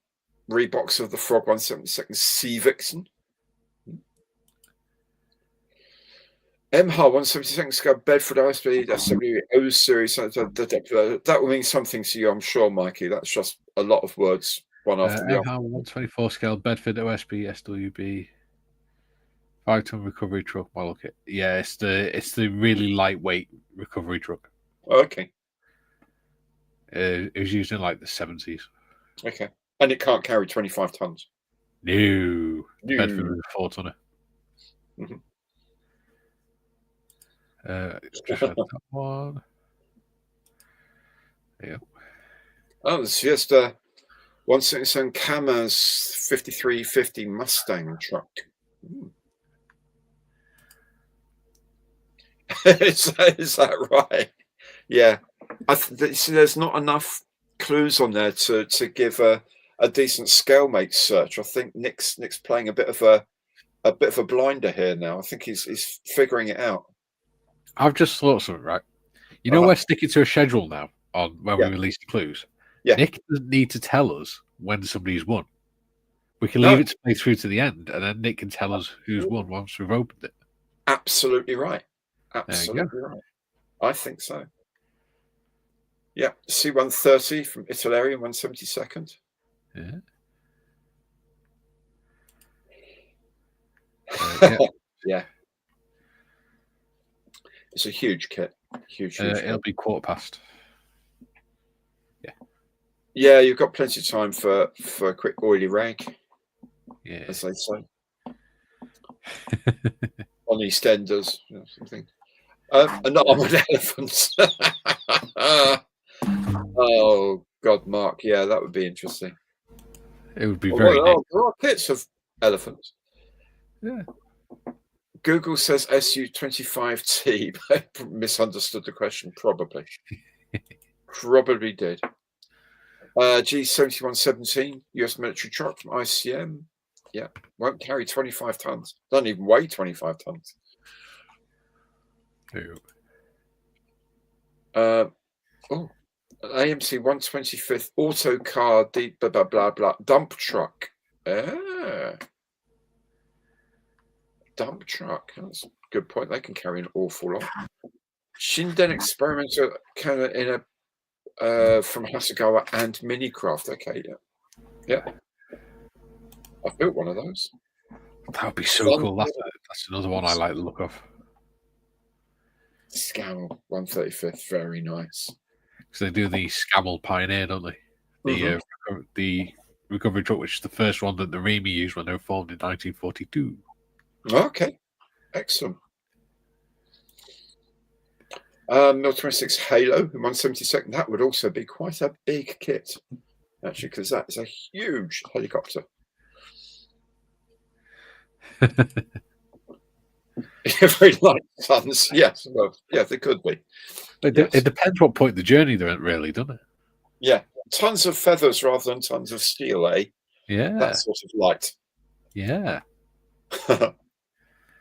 rebox of the Frog 172nd Sea Vixen. MHAR 172nd scale Bedford OSB SWO series. That will mean something to you, I'm sure, Mikey. That's just a lot of words, one after the other. MHAR 124 scale Bedford OSB SWB 5-ton recovery truck model kit. Yeah, it's the really lightweight recovery truck. Okay. It was used in like the 70s. Okay. And it can't carry 25 tons. No. Bedford was a 4-tonner. Just had that one. Yeah. Oh, it's just a 177 Kamaz 5350 Mustang truck. Is that right? Yeah. There's not enough clues on there to give a decent scale mate search. I think Nick's playing a bit of a blinder here now. I think he's figuring it out. I've just thought something, right? You know, we're sticking to a schedule now on when we release the clues. Yeah. Nick doesn't need to tell us when somebody's won. We can leave it to play through to the end, and then Nick can tell us who's won once we've opened it. Absolutely right. Absolutely right. I think so. Yeah, C-130 from Italy, 172nd. Yeah. Yeah. It's a huge kit. Huge it'll be 1:15. Yeah. Yeah, you've got plenty of time for a quick oily rag. Yeah. As they say. On EastEnders, something. An armored elephant. Oh God, Mark. Yeah, that would be interesting. It would be very. There are kits of elephants. Yeah. Google says SU-25T. Misunderstood the question. Probably. Probably did. G7117 US military truck from ICM. Yeah, won't carry 25 tons. Doesn't even weigh 25 tons. AMC 125th auto car deep blah blah blah dump truck. Dump truck. That's a good point. They can carry an awful lot. Shinden experimental in a from Hasegawa and Minicraft. Okay, yeah. I've built one of those. That would be so cool. That's another one I like the look of. Scowl 135th, very nice. Because they do the Scamel Pioneer, don't they? The recovery truck, which is the first one that the Remy used when they were formed in 1942. Okay, excellent. Mil-26 Halo in 172nd. That would also be quite a big kit, actually, because that is a huge helicopter. Very light tons. Yes, well, yeah, they could be. It depends what point of the journey they're at, really, doesn't it? Yeah, tons of feathers rather than tons of steel, eh? Yeah. That sort of light. Yeah.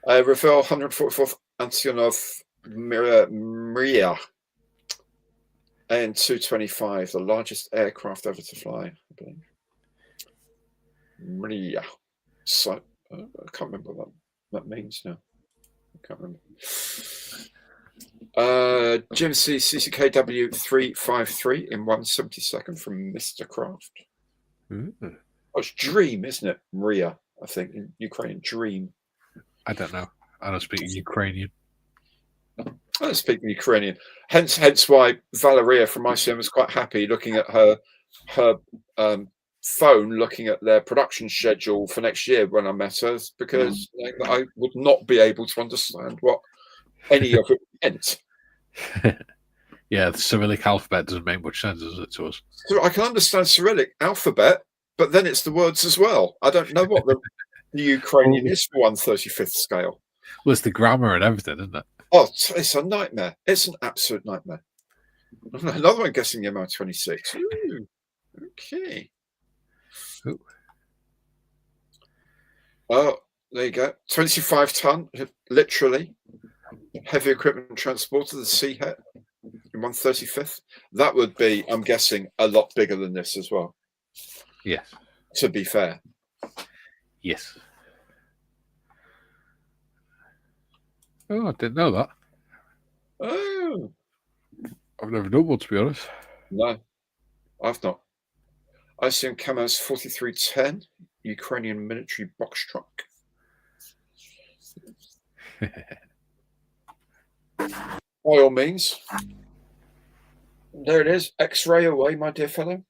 Rafael 144th Antonov Maria and 225, the largest aircraft ever to fly, I believe. Maria. So, I can't remember what that means now. I can't remember. GMC CCKW 353 in 172nd from Mr. Craft. Oh, it's Dream, isn't it? Maria, I think, in Ukrainian. Dream. I don't know. I don't speak Ukrainian. I don't speak Ukrainian. Hence why Valeria from ICM was quite happy looking at her phone, looking at their production schedule for next year when I met her, because I would not be able to understand what any of it meant. Yeah, the Cyrillic alphabet doesn't make much sense, does it, to us? So I can understand Cyrillic alphabet, but then it's the words as well. I don't know what the Ukrainian is for 1/35th scale. Well, it's the grammar and everything, isn't it? Oh, it's a nightmare. It's an absolute nightmare. Another one guessing the MI-26. Ooh, okay. Ooh. Oh, there you go. 25-ton, literally. Heavy equipment transporter, the Seahead in 1/35th. That would be, I'm guessing, a lot bigger than this as well. Yes. To be fair. Yes. Oh, I didn't know that. Oh. I've never done one, to be honest. No, I've not. ICM Camo's 4310, Ukrainian military box truck. By all means. There it is. X-ray away, my dear fellow.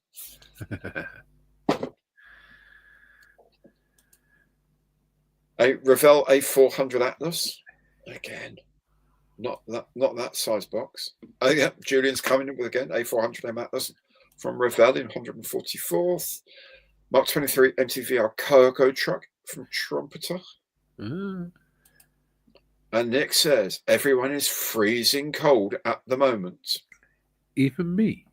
A Revell A400 Atlas. Again, not that size box. Oh yeah, Julian's coming in with again A400M Atlas from Revell in 144th. Mark 23 MTVR cargo truck from Trumpeter. And Nick says everyone is freezing cold at the moment. Even me.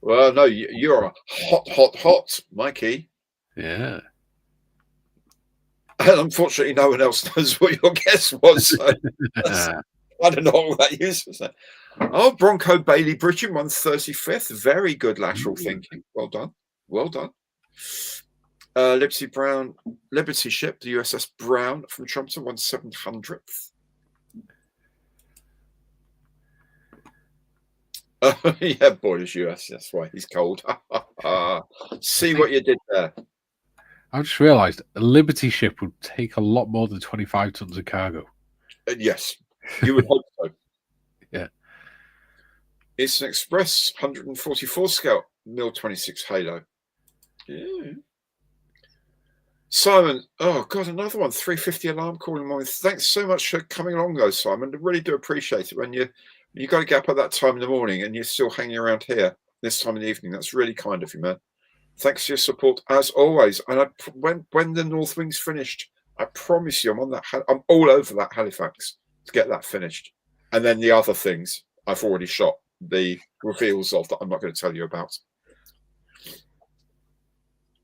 Well, no, you're hot, Mikey. Yeah. And unfortunately, no one else knows what your guess was. So I don't know what that is. Oh, Bronco Bailey Bridge in 135th. Very good lateral thinking. Well done. Well done. Liberty Ship, the USS Brown from Trumpeter, 1/700th. Yeah, boyish US. That's why he's cold. See what you did there. I just realised a Liberty ship would take a lot more than 25 tons of cargo. Yes, you would hope so. Yeah. It's an Express 144 scale Mil-26 Halo. Yeah. Simon, oh God, another one. 350 alarm call in the morning. Thanks so much for coming along, though, Simon. I really do appreciate it when you got to get up at that time in the morning and you're still hanging around here this time in the evening. That's really kind of you, man. Thanks for your support as always. And when the North Wing's finished, I promise you, I'm all over that Halifax to get that finished. And then the other things I've already shot the reveals of that I'm not going to tell you about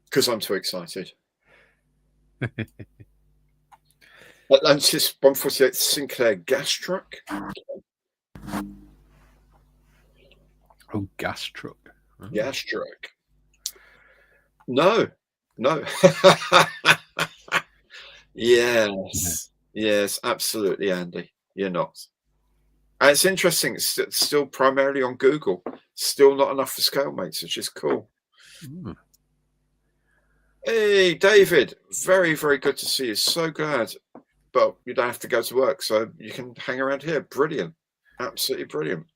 because I'm too excited. Atlantis 148 Sinclair gas truck. Oh, gas truck. Oh. Gas truck. No. Yes, absolutely, Andy. You're not. And it's interesting. It's still primarily on Google. Still not enough for scale mates, which is cool. Hey, David. Very, very good to see you. So glad. But you don't have to go to work, so you can hang around here. Brilliant. Absolutely brilliant.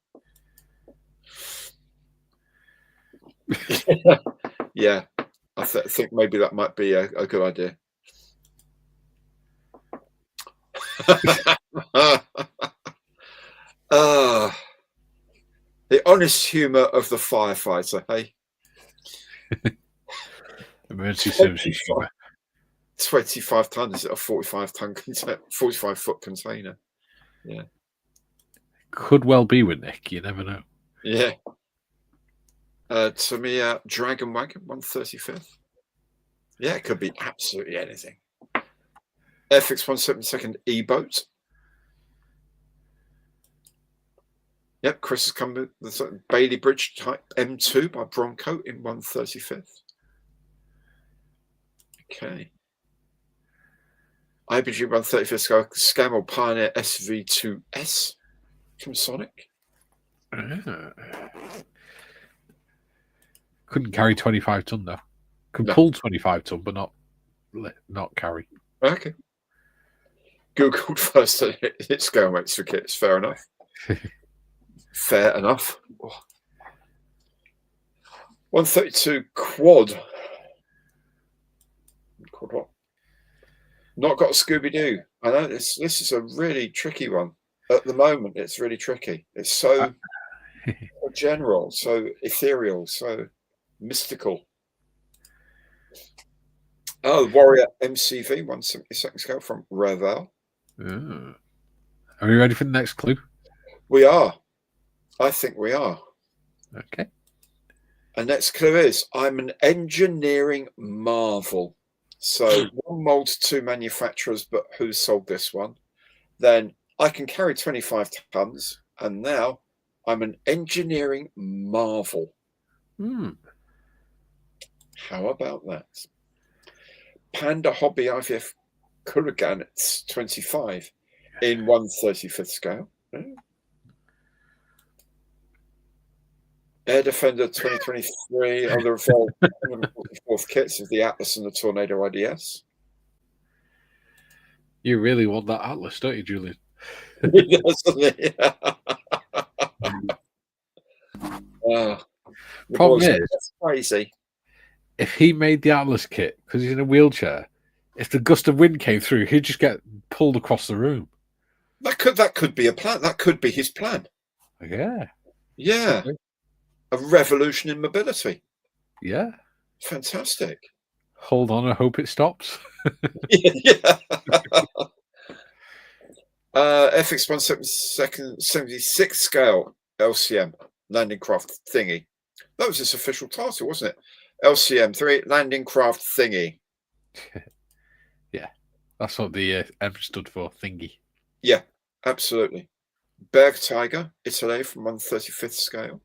Yeah, I think maybe that might be a good idea. The honest humour of the firefighter, hey? Emergency services humour. 25 tons, is it a 45-ton 45-foot container? Yeah. Could well be with Nick, you never know. Yeah. Tamiya Dragon Wagon, 135th. Yeah, it could be absolutely anything. Airfix 172nd E-boat. Yep, Chris has come with the Bailey Bridge Type M2 by Bronco in 135th. Okay. IBG 135th Scammell Pioneer SV2S from Sonic. Couldn't carry 25 ton though. Could No. pull 25 ton, but not carry. Okay. Googled first and hit scale mates for kits. Fair enough. Fair enough. Oh. 132 quad. Quad what? Not got a Scooby-Doo. I know this is a really tricky one. At the moment, it's really tricky. It's so general, so ethereal, so mystical. Oh, Warrior MCV 172nd scale from Revel. Are we ready for the next clue? We are. I think we are. Okay. And next clue is I'm an engineering marvel. So one mold to 2 manufacturers, but who sold this one? Then I can carry 25 tons, and now I'm an engineering marvel. How about that? Panda Hobby IVF Kurganets 25 in 135th scale. Air Defender 2023 on the Revolve 144th kits of the Atlas and the Tornado IDS. You really want that Atlas, don't you, Julian? Problem is, that's crazy. If he made the Atlas kit because he's in a wheelchair, if the gust of wind came through, he'd just get pulled across the room. That could be a plan. That could be his plan. Yeah. Yeah. Okay. A revolution in mobility. Yeah. Fantastic. Hold on, I hope it stops. Yeah. FX 176 scale LCM landing craft thingy. That was its official title, wasn't it? LCM 3 landing craft thingy. Yeah, that's what the M stood for, thingy. Yeah, absolutely. Berg Tiger, Italy from 135th scale.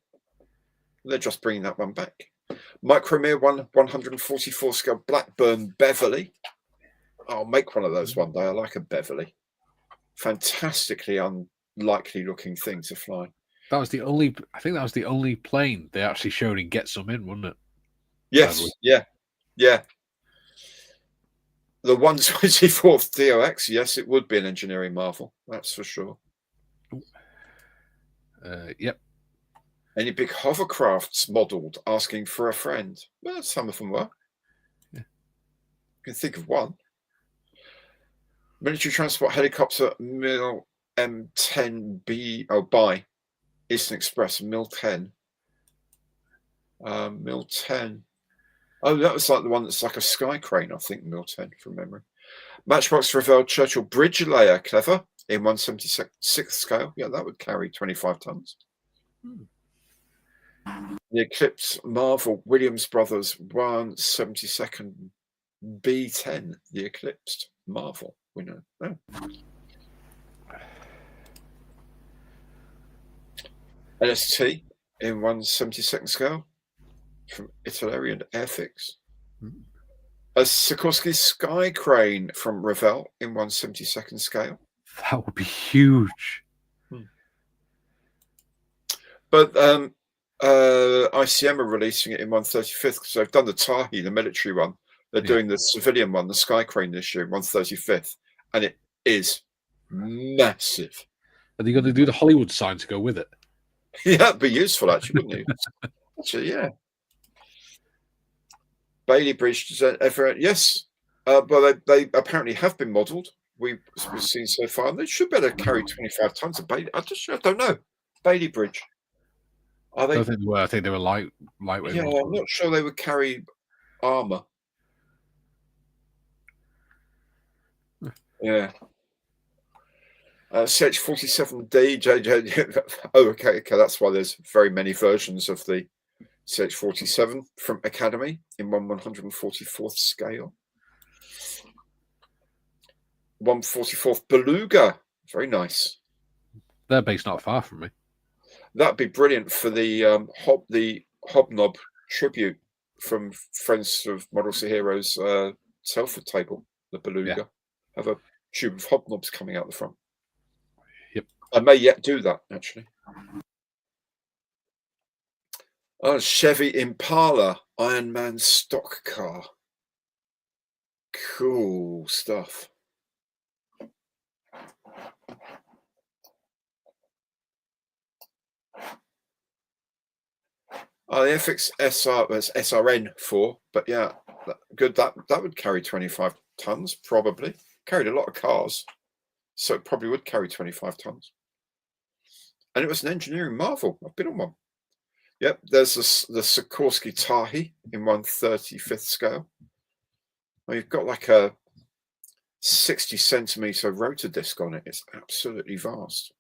They're just bringing that one back. Micromere 144 scale Blackburn Beverly. I'll make one of those one day. I like a Beverly. Fantastically unlikely looking thing to fly. That was the only. I think that was the only plane they actually showed in Get Some In, wasn't it? Yes. Beverly. Yeah. The 124th DOX. Yes, it would be an engineering marvel. That's for sure. Yep. Any big hovercrafts modelled asking for a friend? Well, some of them were. Yeah. You can think of one. Military transport helicopter MIL M10B by Eastern Express MIL 10. MIL 10. Oh, that was like the one that's like a sky crane, I think, MIL 10 from memory. Matchbox Revel Churchill Bridge Layer, clever, in 176th scale. Yeah, that would carry 25 tons. The Eclipse Marvel Williams Brothers 172nd B10, the Eclipsed Marvel. We know. Oh. LST in 172nd scale from Italy and Airfix. A Sikorsky Sky Crane from Revel in 172nd scale. That would be huge. But ICM are releasing it in 135th because they've done the Tahi, the military one. They're doing the civilian one, the Sky Crane this year, 135th, and it is massive. Are they going to do the Hollywood sign to go with it? Yeah, it'd be useful, actually, wouldn't it? Actually, yeah. Bailey Bridge, yes. But they apparently have been modelled. We've seen so far, and they should better carry 25 tons of Bailey. I don't know. Bailey Bridge. Are they? I think they were lightweight. Yeah, I'm not sure they would carry armor. Yeah. CH-47D, JJ. Oh, okay. That's why there's very many versions of the CH-47 from Academy in 1/144th scale. 1/44th Beluga, very nice. Their base not far from me. That'd be brilliant for the Hobnob tribute from Friends of Models to Heroes Telford table. The Beluga have a tube of hobnobs coming out the front. Yep, I may yet do that actually. Oh, Chevy Impala, Iron Man stock car. Cool stuff. Oh, the FX SR was SRN4, but yeah, good. That would carry 25 tons, probably. Carried a lot of cars, so it probably would carry 25 tons. And it was an engineering marvel. I've been on one. Yep, there's the Sikorsky Tahi in 1/35th scale. Well, you've got like a 60-centimeter rotor disc on it. It's absolutely vast.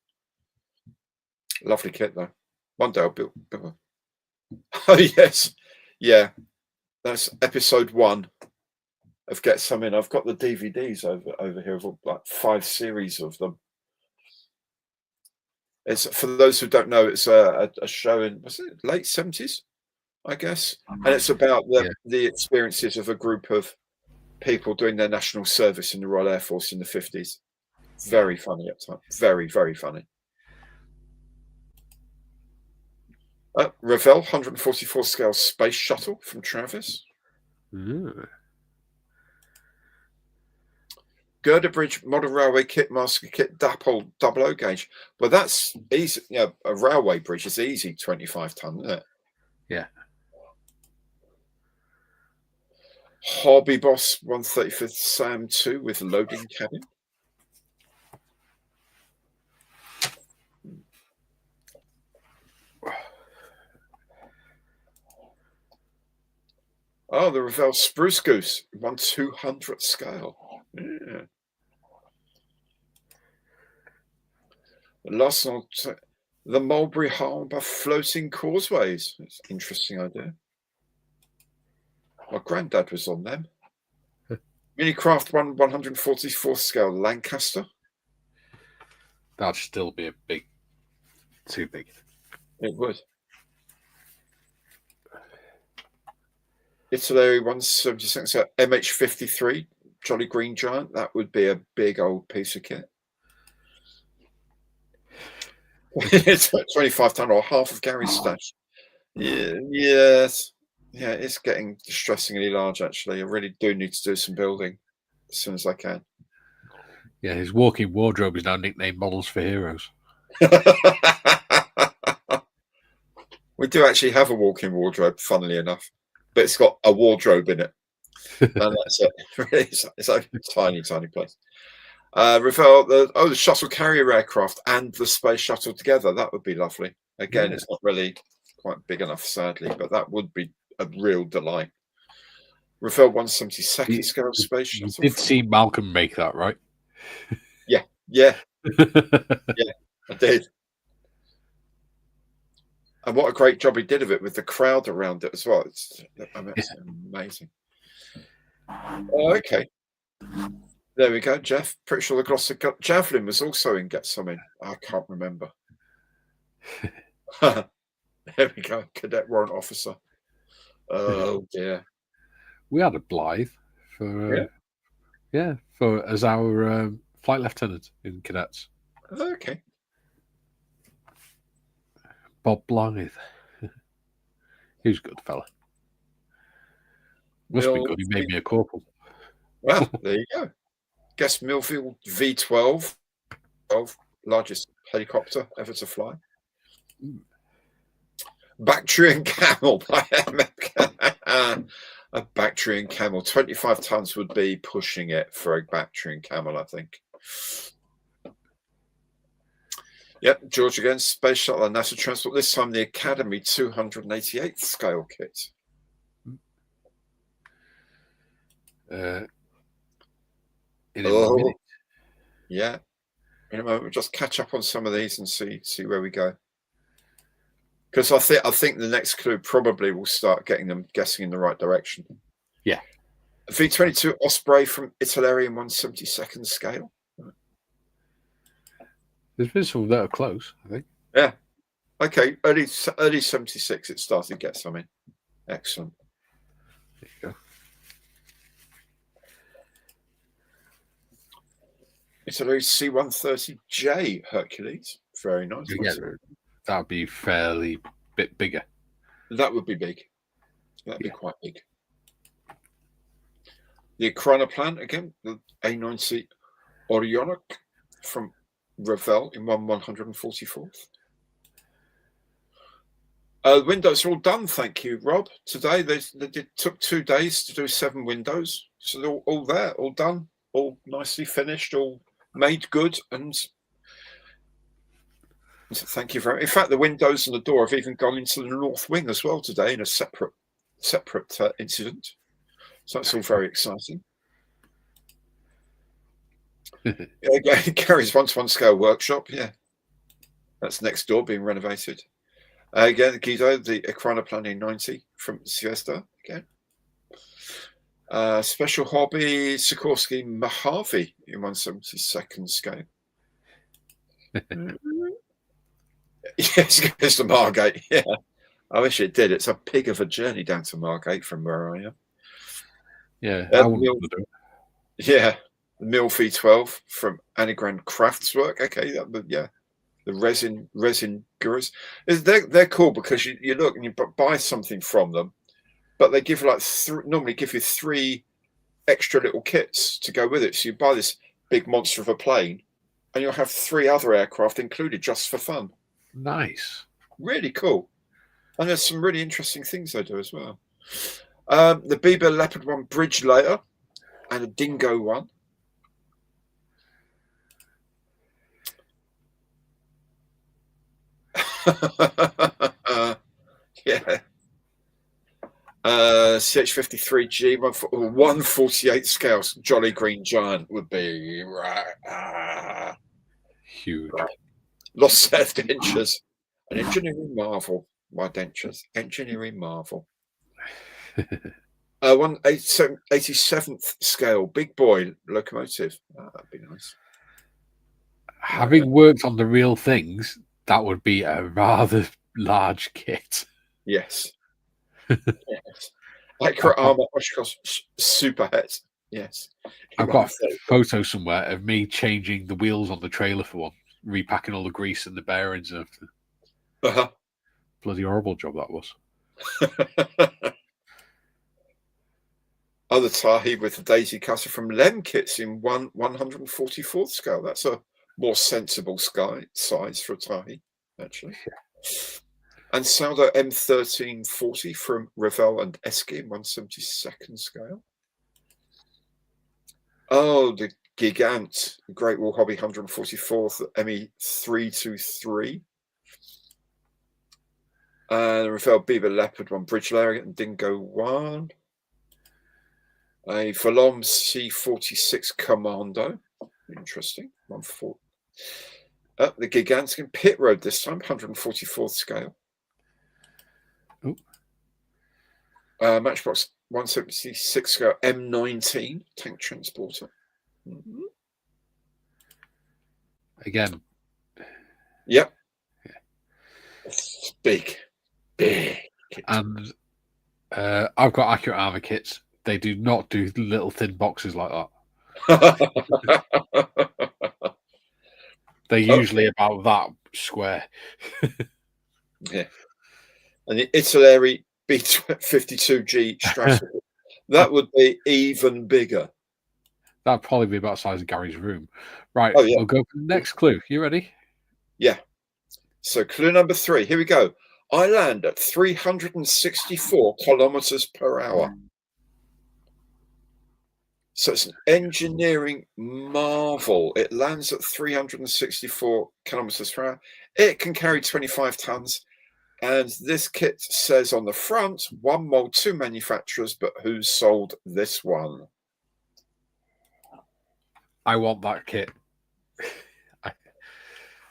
Lovely kit though. One day I'll build one. Oh yes, yeah. That's episode 1 of Get Some In. I've got the DVDs over here of like 5 series of them. It's, for those who don't know, it's a show in, was it late 70s, I guess, and it's about the experiences of a group of people doing their national service in the Royal Air Force in the 50s. Very funny at the time. Very, very funny. Revell 144 scale space shuttle from Travis. Girder Bridge model railway kit, master kit, double O gauge. Well, that's easy. Yeah, a railway bridge is easy, 25 ton, isn't it? Yeah. Hobby Boss 1/35th Sam 2 with loading cabin. Oh, the Revell Spruce Goose 1/200th scale. Yeah. The Mulberry Harbour floating causeways. It's an interesting idea. My granddad was on them. Minicraft 1/144th scale Lancaster. That'd still be too big. It would. Italy 176, so MH53 Jolly Green Giant. That would be a big old piece of kit. It's 25 ton or half of Gary's stash. Yeah, yes. Yeah, it's getting distressingly large, actually. I really do need to do some building as soon as I can. Yeah, his walking wardrobe is now nicknamed Models for Heroes. We do actually have a walk-in wardrobe, funnily enough, but it's got a wardrobe in it. And that's it. It's a tiny, tiny place. Revell, the shuttle carrier aircraft and the space shuttle together. That would be lovely. Again, it's not really quite big enough, sadly, but that would be a real delight. Revell 1/72nd scale space shuttle. You did see Malcolm make that, right? Yeah. Yeah, I did. And what a great job he did of it with the crowd around it as well. It's amazing. Oh, okay. There we go, Jeff. Pretty sure the Gloucester Javelin was also in Get Some In. I can't remember. There we go. Cadet Warrant Officer. Oh, dear. We had a Blythe for as our flight lieutenant in cadets. Okay. Bob Blythe. He was a good fella. Must be good. He made me a corporal. Well, there you go. Guess Millfield V12, largest helicopter ever to fly. Bactrian Camel by A Bactrian camel. 25 tons would be pushing it for a Bactrian camel, I think. Yep, George again. Space Shuttle and NASA Transport. This time the Academy 288th scale kit. In a minute. Yeah. In a moment, we'll just catch up on some of these and see where we go. Because I think the next clue probably will start getting them guessing in the right direction. Yeah. V22 Osprey from Italy in 1/72nd scale. There's been some that are close, I think. Yeah. Okay. Early 76 it started to get something. Excellent. There you go. Italy C-130J Hercules. Very nice. Yeah, that would be fairly bit bigger. That would be big. That'd be quite big. The Chronoplan again, the A9C Orionic from Revell in 1/144th. Windows are all done, thank you, Rob. Today they took 2 days to do 7 windows, so they're all there, all done, all nicely finished, all made good, and so thank you very much. In fact, the windows and the door have even gone into the north wing as well today in a separate incident. So that's all very exciting. Gary's 1-to-1 scale workshop, yeah. That's next door being renovated. Again, Guido, the Chronoplan A90 from Siesta, again. Special Hobby, Sikorsky Mojave in 1/72nd scale. Yes, it goes to Margate, yeah. I wish it did. It's a pig of a journey down to Margate from where I am. Yeah, yeah. The Mill V12 from Anagram Craftswork. Okay, yeah. The resin gurus. They're cool because you look and you buy something from them, but they give like normally give you 3 extra little kits to go with it. So you buy this big monster of a plane, and you'll have 3 other aircraft included just for fun. Nice. Really cool. And there's some really interesting things they do as well. The Bieber Leopard 1 bridge layer and a Dingo 1. Yeah. CH-53G 1/48 scale Jolly Green Giant would be huge. Lost set of dentures. An engineering marvel. My dentures. Engineering marvel. 1/87th scale big boy locomotive. That'd be nice. Having worked on the real things, that would be a rather large kit. Yes. Yes. Accurate armor Oshkosh super het. Yes. I've got a photo somewhere of me changing the wheels on the trailer for one, repacking all the grease and the bearings and everything. Bloody horrible job that was. Other Tahi with the Daisy Cutter from Lem kits in 1/144th scale. That's a more sensible size for a Tahi, actually. Yeah. And Saudo M1340 from Revell and Eski in 1/72nd scale. Oh, the Gigant, Great Wall Hobby 144th ME323. And Revell Beaver Leopard 1 bridge layer and Dingo 1. A Valom C46 Commando. Interesting. 1/4. The Gigantic Pit Road this time, 144th scale. Matchbox 1/76 scale M19 tank transporter. Again. Yep. Yeah. It's big. And I've got accurate armor kits. They do not do little thin boxes like that. They're usually about that square. Yeah. And the Italeri B52G Stratosphere, that would be even bigger. That'd probably be about the size of Gary's room. Right, oh, yeah. We'll go for the next clue. You ready? Yeah. So clue number 3. Here we go. I land at 364 kilometers per hour. So it's an engineering marvel. It lands at 364 kilometers per hour. It can carry 25 tons. And this kit says on the front, one mold, two manufacturers, but who sold this one? I want that kit.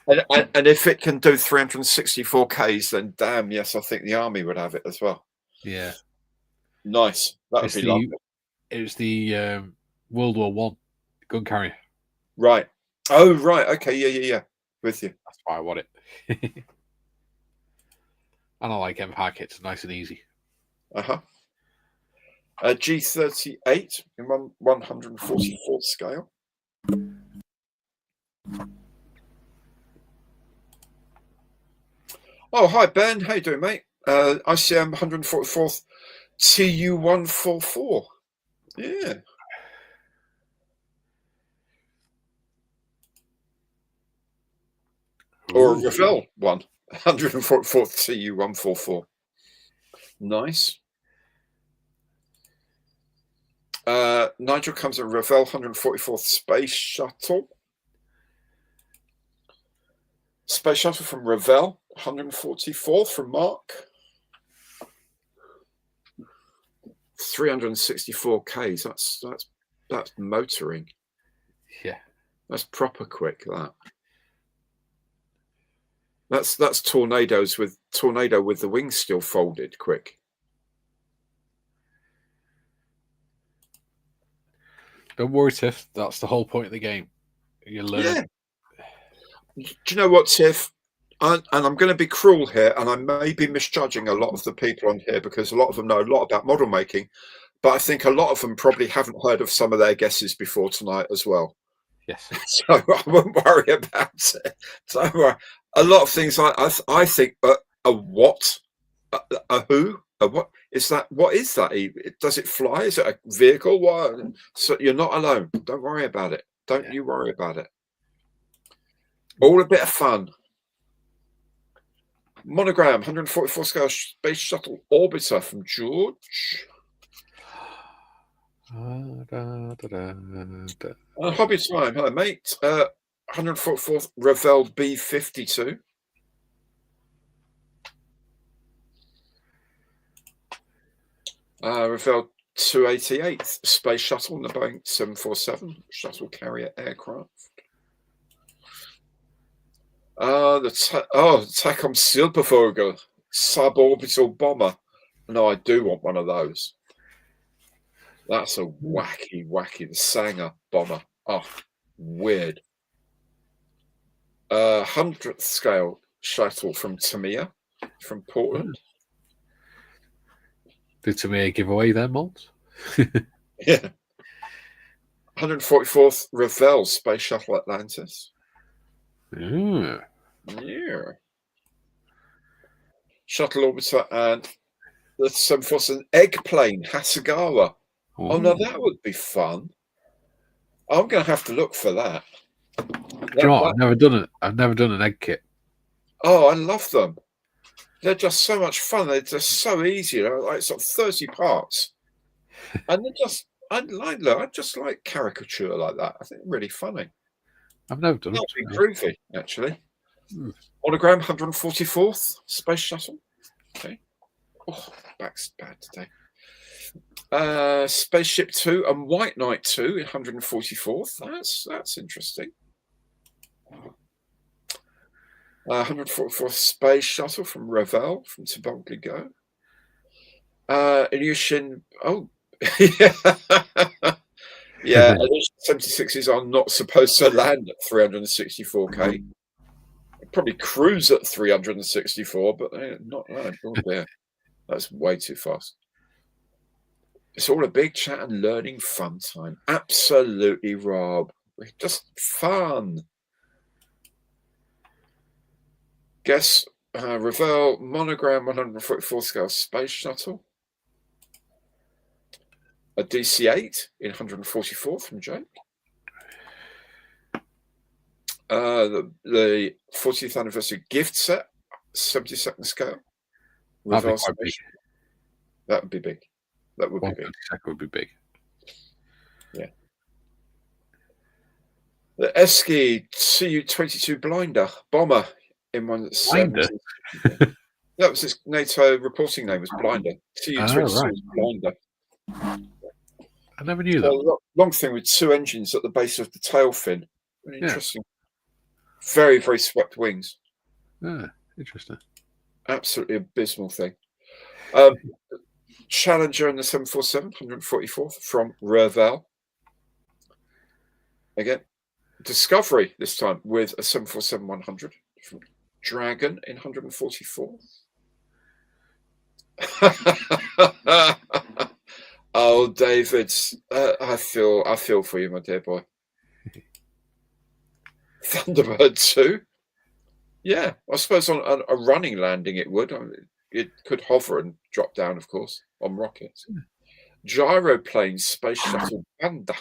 And if it can do 364 Ks, then damn, yes, I think the army would have it as well. Yeah. Nice. That would be lovely. It was the World War One gun carrier. Right. Oh, right. Okay. Yeah. With you. That's why I want it. And I like Empire kits, nice and easy. G38 in 144th scale. Oh, hi, Ben. How you doing, mate? ICM 144th TU144. Yeah. Or a Ravel one. 144th TU144. Nice. Nigel comes in Ravel 144th Space Shuttle. Space Shuttle from Ravel, 144th from Mark. 364 Ks. That's motoring. Yeah. That's proper quick, that. That's tornado with the wings still folded quick. Don't worry, Tiff. That's the whole point of the game. You learn. Yeah. Do you know what, Tiff? And I'm going to be cruel here, and I may be misjudging a lot of the people on here because a lot of them know a lot about model making, but I think a lot of them probably haven't heard of some of their guesses before tonight as well. Yes. So I won't worry about it. Don't worry. A lot of things I think, a what? A who? A what? Is that? What is that? Does it fly? Is it a vehicle? What? So you're not alone. Don't worry about it. Don't you worry about it. All a bit of fun. Monogram, 144 scale space shuttle orbiter from George. Hobby time. Hello, mate. 144th Ravel B52. Ravel 288 space shuttle, the Boeing 747 shuttle carrier aircraft. The Tacom Silbervogel suborbital bomber. No, I do want one of those. That's a wacky, the Sanger bomber. Oh, weird. 100th scale shuttle from Tamiya, from Portland. Did Tamiya give away their molds? Yeah. 144th Ravel space shuttle Atlantis. Yeah. Shuttle orbiter and the 747 egg plane Hasegawa. Oh no, that would be fun. I'm going to have to look for that. I've never done an egg kit. Oh, I love them. They're just so much fun. They're just so easy. Like sort of 30 parts, and they're just I just like caricature like that. I think they're really funny. I've never done it. That'd be groovy, actually. Monogram 144th space shuttle. Okay. Oh, back's bad today. Spaceship 2 and White Knight 2 in 144th. That's interesting. 144th Space Shuttle from Ravel, from Toboggli Go. Ilyushin, yeah, Ilyushin 76s are not supposed to land at 364k. Probably cruise at 364, but not that. Oh dear, that's way too fast. It's all a big chat and learning fun time. Absolutely, Rob. Just fun. Guess Ravel Monogram 144 scale space shuttle. A DC-8 in 144 from Jake. The 40th anniversary gift set, 72nd scale. Ravel that would be big. That would be big. Would be big. Yeah. The Esky Tu-22 Blinder bomber in one that's Blinder? that was his NATO reporting name was Blinder. Tu-22 right. is Blinder. I never knew So that. long thing with 2 engines at the base of the tail fin. Really Yeah. interesting. Very, very swept wings. Interesting. Absolutely abysmal thing. Challenger in the 747, 144th from Revel. Again, Discovery this time with a 747-100 from Dragon in 144th. Oh, David, I feel for you, my dear boy. Thunderbird 2. Yeah, I suppose on a running landing it would. I mean, it could hover and drop down, of course, on rockets. Gyroplane Space Shuttle Banter.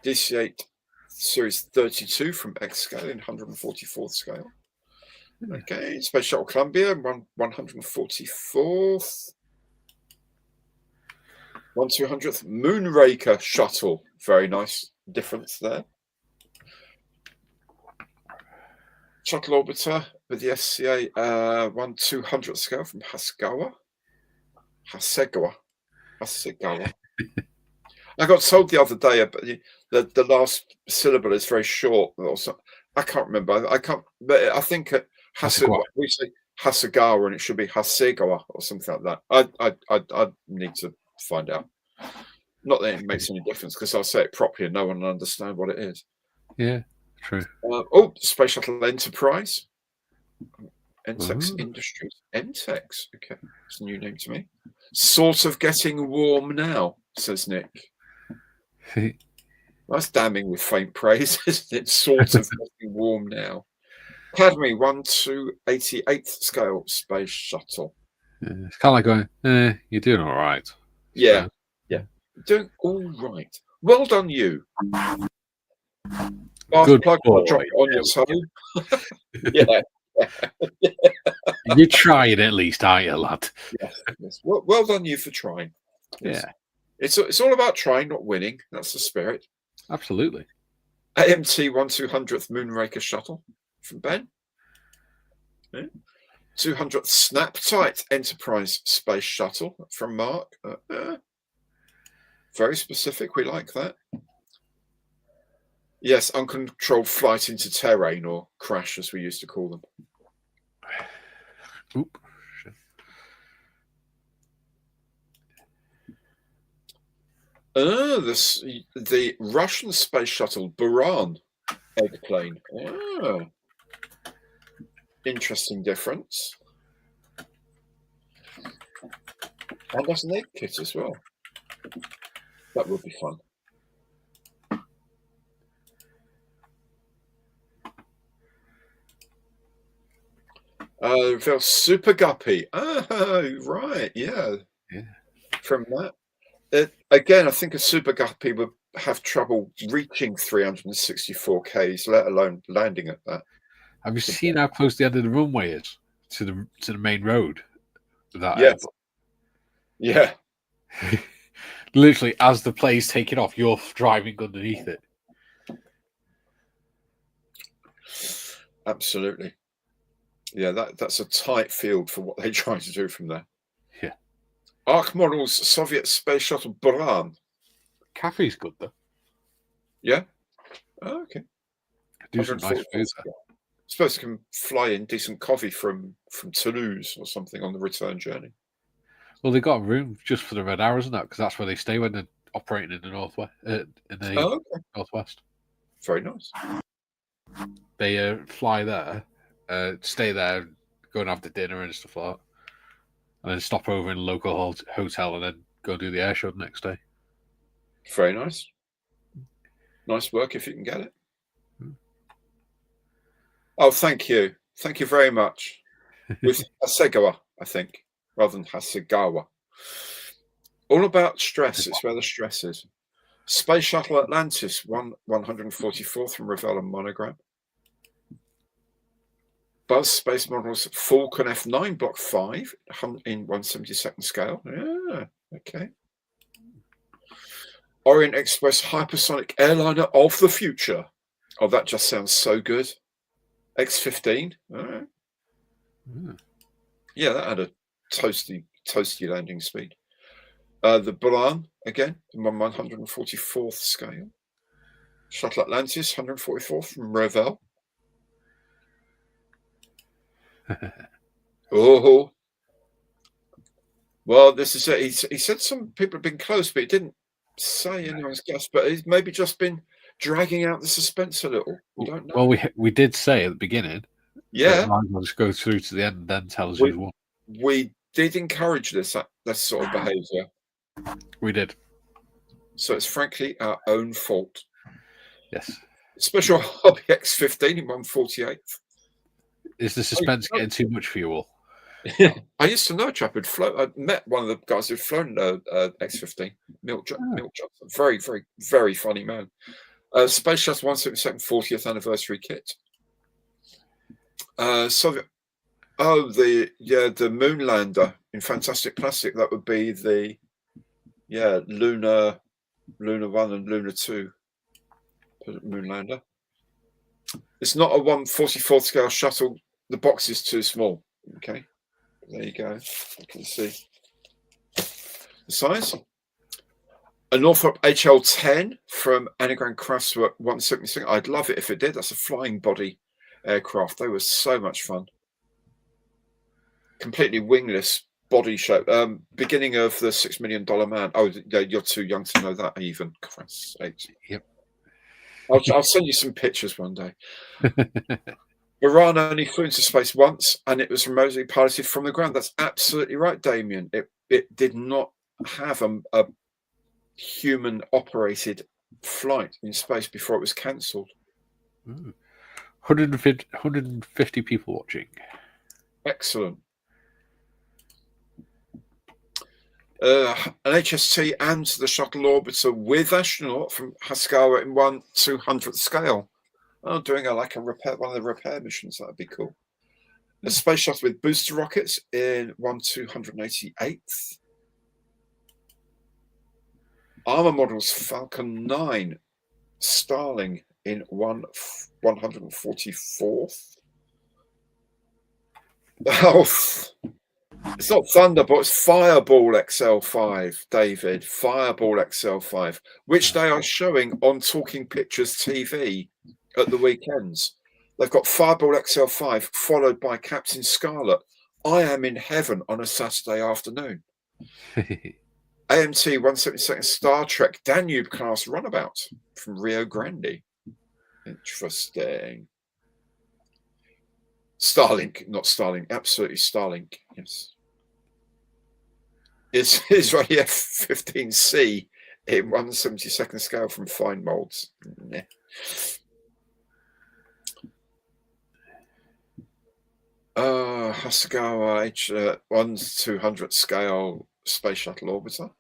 DC-8 Series 32 from X scale in 144th scale. Okay, Space Shuttle Columbia, 144th. 1/200th Moonraker Shuttle. Very nice difference there. Shuttle Orbiter with the SCA 1/200th scale from Hasegawa. I got told the other day that the last syllable is very short. Also, I can't remember. But I think we say Hasegawa and it should be Hasegawa or something like that. I need to find out. Not that it makes any difference because I'll say it properly and no one will understand what it is. Yeah, true. Space Shuttle Enterprise. Entex Industries. Entex. Okay, it's a new name to me. Sort of getting warm now, says Nick. That's damning with faint praise, isn't it? Sort of getting warm now. Academy 1/88th scale Space Shuttle. Yeah, it's kind of like going, you're doing all right. Yeah, doing all right. Well done, you. Good plug, drop it on your toe. Yeah. You're trying at least, aren't you, lad? Yes. Well done, you, for trying. Yes. Yeah. It's all about trying, not winning. That's the spirit. Absolutely. AMT 1/200th Moonraker Shuttle from Ben. 200th Snap-Tight Enterprise Space Shuttle from Mark. Very specific. We like that. Yes, uncontrolled flight into terrain, or crash, as we used to call them. Oop. The Russian space shuttle Buran eggplane. Interesting difference. And that's an egg kit as well. That would be fun. Super Guppy. Oh, right. Yeah. From that. Again, I think a Super Guppy would have trouble reaching 364 Ks, let alone landing at that. Have you seen how close the end of the runway is to the main road? Yeah. Literally, as the plane's taking off, you're driving underneath it. Absolutely. Yeah, that's a tight field for what they try to do from there. Yeah. Arc Models Soviet Space Shuttle Buran. Caffee's good, though. Yeah? Oh, okay. Do some nice food there. Suppose you can fly in decent coffee from Toulouse or something on the return journey. Well, they've got a room just for the Red Arrows and that, because that's where they stay when they're operating in the northwest. Northwest. Very nice. They fly there, stay there, go and have the dinner and stuff like that, and then stop over in a local hotel and then go do the air show the next day. Very nice. Nice work if you can get it. Oh, thank you. Thank you very much. With Hasegawa, I think, rather than Hasegawa. All about stress. It's where the stress is. Space Shuttle Atlantis, 144th from Ravel and Monogram. Buzz Space Models Falcon F9 Block 5 in 1/72nd scale. Yeah, okay. Orient Express hypersonic airliner of the future. Oh, that just sounds so good. X-15. All right. Yeah, that had a toasty landing speed. The Bulan, again, the 144th scale. Shuttle Atlantis, 144th from Revell. Oh, well, this is it. He said some people have been close, but he didn't say anyone's guess. But he's maybe just been dragging out the suspense a little. We don't know. Well, we did say at the beginning. Yeah, I'll just go through to the end and then tell us who's won. We did encourage this sort of behaviour. We did. So it's frankly our own fault. Yes. Special Hobby X-15 in 148th. Is the suspense getting too much for you all? I used to know a chap who'd flown. I met one of the guys who'd flown X-15. Milt Johnson. Very, very, very funny man. Space Shuttle 172nd 40th anniversary kit. Soviet. Oh, the Moonlander in fantastic plastic. That would be the Luna 1 and Luna 2 Moonlander. It's not a 1/44th scale shuttle. The box is too small. Okay, there you go. You can see the size. A Northrop HL-10 from Anagram Craftwork 176. I'd love it if it did. That's a flying body aircraft. They were so much fun. Completely wingless body shape. Beginning of the $6 Million Man. Oh, you're too young to know that even. Christ's sakes. Yep. I'll send you some pictures one day. Iran only flew into space once, and it was remotely piloted from the ground. That's absolutely right, Damien. It did not have a human-operated flight in space before it was cancelled. 150 people watching. Excellent. An HST and the shuttle orbiter with astronaut from Hasegawa in 1/200th scale. Oh, doing one of the repair missions. That'd be cool. A space shuttle with booster rockets in 1/288th. Armor models Falcon 9 Starling in 144th. Oh, it's not Thunderbolt, it's Fireball XL5, David. Fireball XL5, which they are showing on Talking Pictures TV at the weekends. They've got Fireball XL5 followed by Captain Scarlet. I am in heaven on a Saturday afternoon. AMT 172nd Star Trek Danube class runabout from Rio Grande. Interesting. Starlink, not Starlink, absolutely Starlink. Yes. It's Israeli F-15C in 1/72nd scale from fine molds. Nah. Hasegawa H 1/200th scale space shuttle orbiter.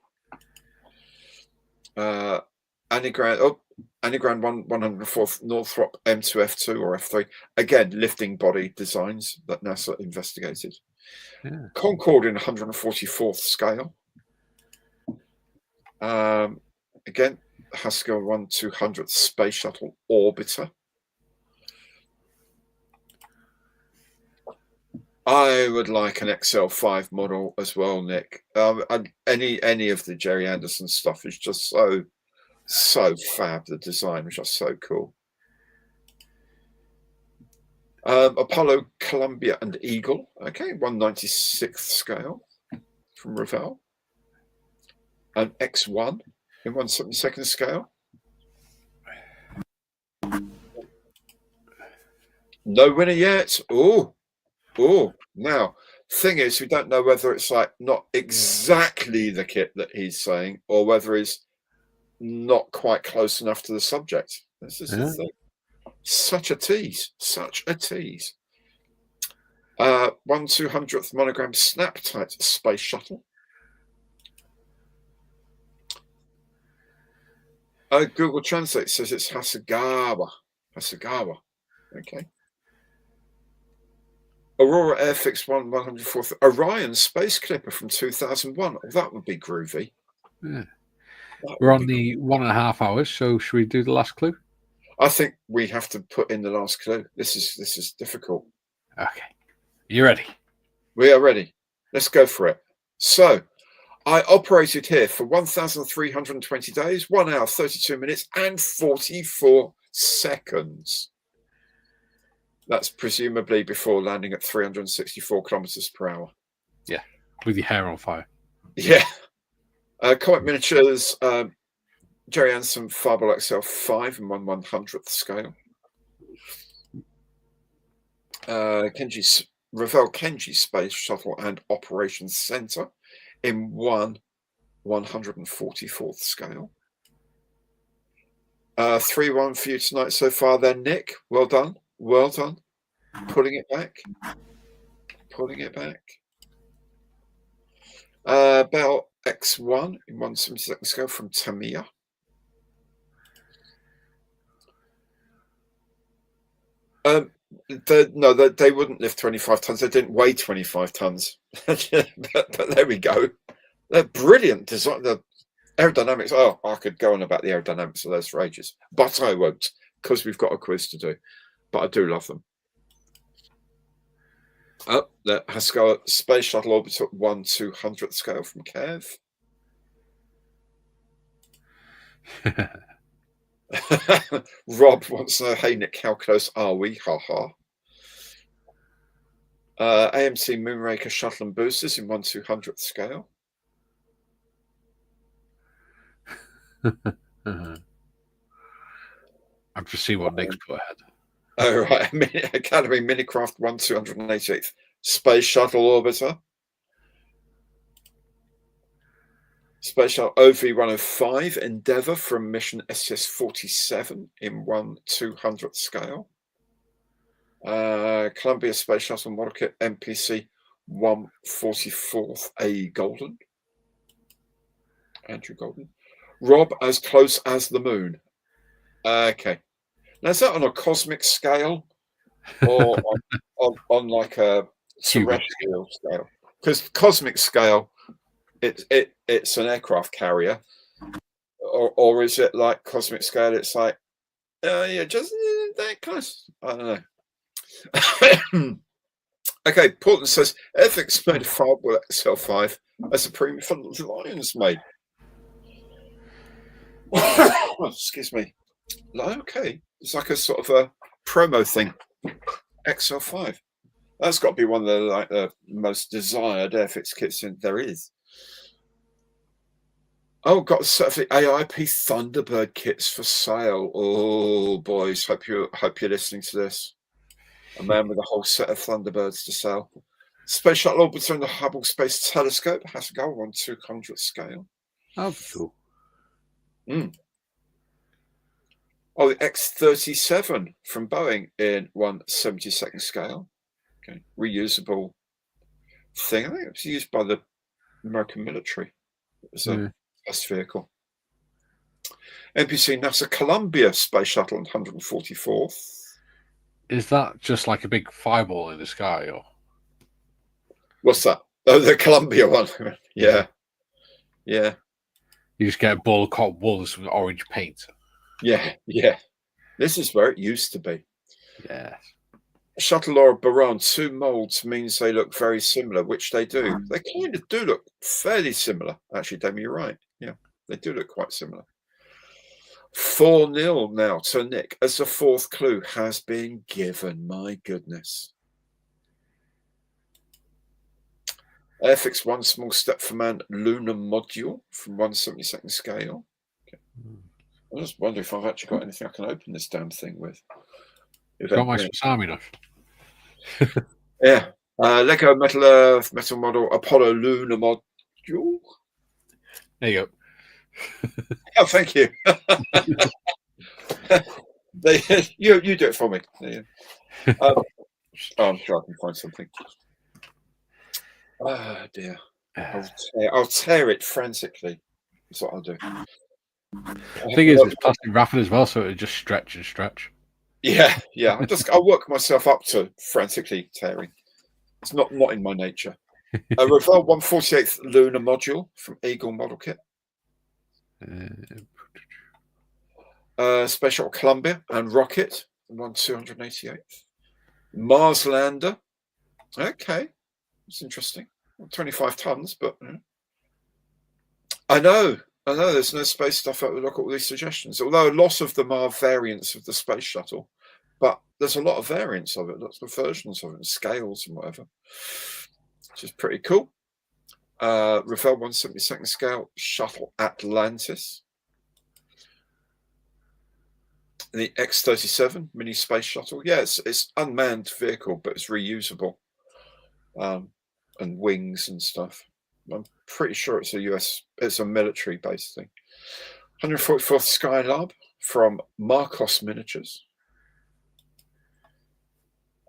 Anagram 104th Northrop M2F2 or F3. Again, lifting body designs that NASA investigated. Yeah. Concorde in 144th scale. Again, Hasegawa 1/200th space shuttle orbiter. I would like an XL5 model as well, Nick. Any of the Jerry Anderson stuff is just so fab. The design was just so cool. Apollo, Columbia, and Eagle. Okay, 1/96th scale from Revell. An X1 in 1/72nd scale. No winner yet. Oh. Now, thing is, we don't know whether it's like not exactly the kit that he's saying, or whether he's not quite close enough to the subject. This is the thing. Such a tease. 1/200th monogram snap tight space shuttle. Google Translate says it's Hasegawa. Okay. Aurora Airfix 1/104th Orion Space Clipper from 2001. Oh, that would be groovy. Yeah. We're on the 1.5 hours, so should we do the last clue? I think we have to put in the last clue. This is difficult. Okay. You ready? We are ready. Let's go for it. So, I operated here for 1,320 days, 1 hour, 32 minutes, and 44 seconds. That's presumably before landing at 364 kilometers per hour. Yeah, with your hair on fire. Yeah. Comic Miniatures, Jerry Anson Fireball XL5 and 1/100th scale. Ravel Kenji Space Shuttle and Operations Center in 1/144th scale. 3-1 for you tonight so far there, Nick. Well done. Well done. Pulling it back. Pulling it back. Bell X1 in 1/72nd scale from Tamiya. They wouldn't lift 25 tons. They didn't weigh 25 tons. but there we go. They're brilliant design. The aerodynamics. Oh, I could go on about the aerodynamics of those for ages, but I won't because we've got a quiz to do. But I do love them. Oh, the Haskell Space Shuttle Orbiter 1/200th scale from Kev. Rob wants to know, hey Nick, how close are we? Ha ha. AMC Moonraker Shuttle and Boosters in 1/200th scale. I'm just seeing what Nick's put ahead. Oh, right. Academy Minicraft 1/288th Space Shuttle Orbiter. Space Shuttle OV-105 Endeavour from mission STS-47 in 1/200th scale. Columbia Space Shuttle Model Kit MPC 1/44th A Golden. Andrew Golden. Rob, as close as the moon. Okay. Now, is that on a cosmic scale or on like a terrestrial scale? Because cosmic scale, it's an aircraft carrier, or is it like cosmic scale? It's like, yeah, just that close. I don't know. Okay, Portland says Airfix made a Fireball XL5 as a premium for Lions made. Excuse me. Okay, it's like a sort of a promo thing. XL5. That's got to be one of the most desired Airfix kits there is. Oh, got a set of the AIP Thunderbird kits for sale. Oh, boys, hope you're listening to this. A man with a whole set of Thunderbirds to sell. Space Shuttle Orbiter and the Hubble Space Telescope has to go on 200th scale. Oh, cool. Oh, the X-37 from Boeing in 1/72nd scale. Okay, reusable thing. I think it was used by the American military. It was a test vehicle. NPC NASA Columbia Space Shuttle 144th. Is that just like a big fireball in the sky, or what's that? Oh, the Columbia one. Yeah. You just get a ball of cotton wool with some orange paint. Yeah. This is where it used to be. Yeah. Shuttle or Baran, 2 molds means they look very similar, which they do. They kind of do look fairly similar. Actually, Damien, you're right. Yeah, they do look quite similar. 4-0 now to Nick as the 4th clue has been given. My goodness. Airfix 1 small step for man lunar module from 1/72nd scale. Okay. I just wonder if I've actually got anything I can open this damn thing with. Got my Sasami enough. Yeah. Lego Metal Earth Metal Model Apollo Lunar Module. There you go. Oh, thank you. You do it for me. I'm sure I can find something. Oh dear. I'll tear it frantically. That's what I'll do. The thing is, it's plastic wrapping as well, so it'll just stretch and stretch. Yeah. I'll work myself up to frantically tearing. It's not in my nature. A Ravel 1/48th lunar module from Eagle Model Kit. Space Shuttle Columbia and Rocket, 1/288th. Mars Lander. Okay, that's interesting. 25 tons, but I know there's no space stuff out. Look at all these suggestions, although a lot of them are variants of the space shuttle, but there's a lot of variants of it, lots of versions of it, and scales and whatever, which is pretty cool. Revell 1/72nd scale shuttle Atlantis. The X-37 mini space shuttle. Yeah, it's unmanned vehicle, but it's reusable. And wings and stuff. I'm pretty sure it's a military-based thing. 144th Skylab from Marcos Miniatures.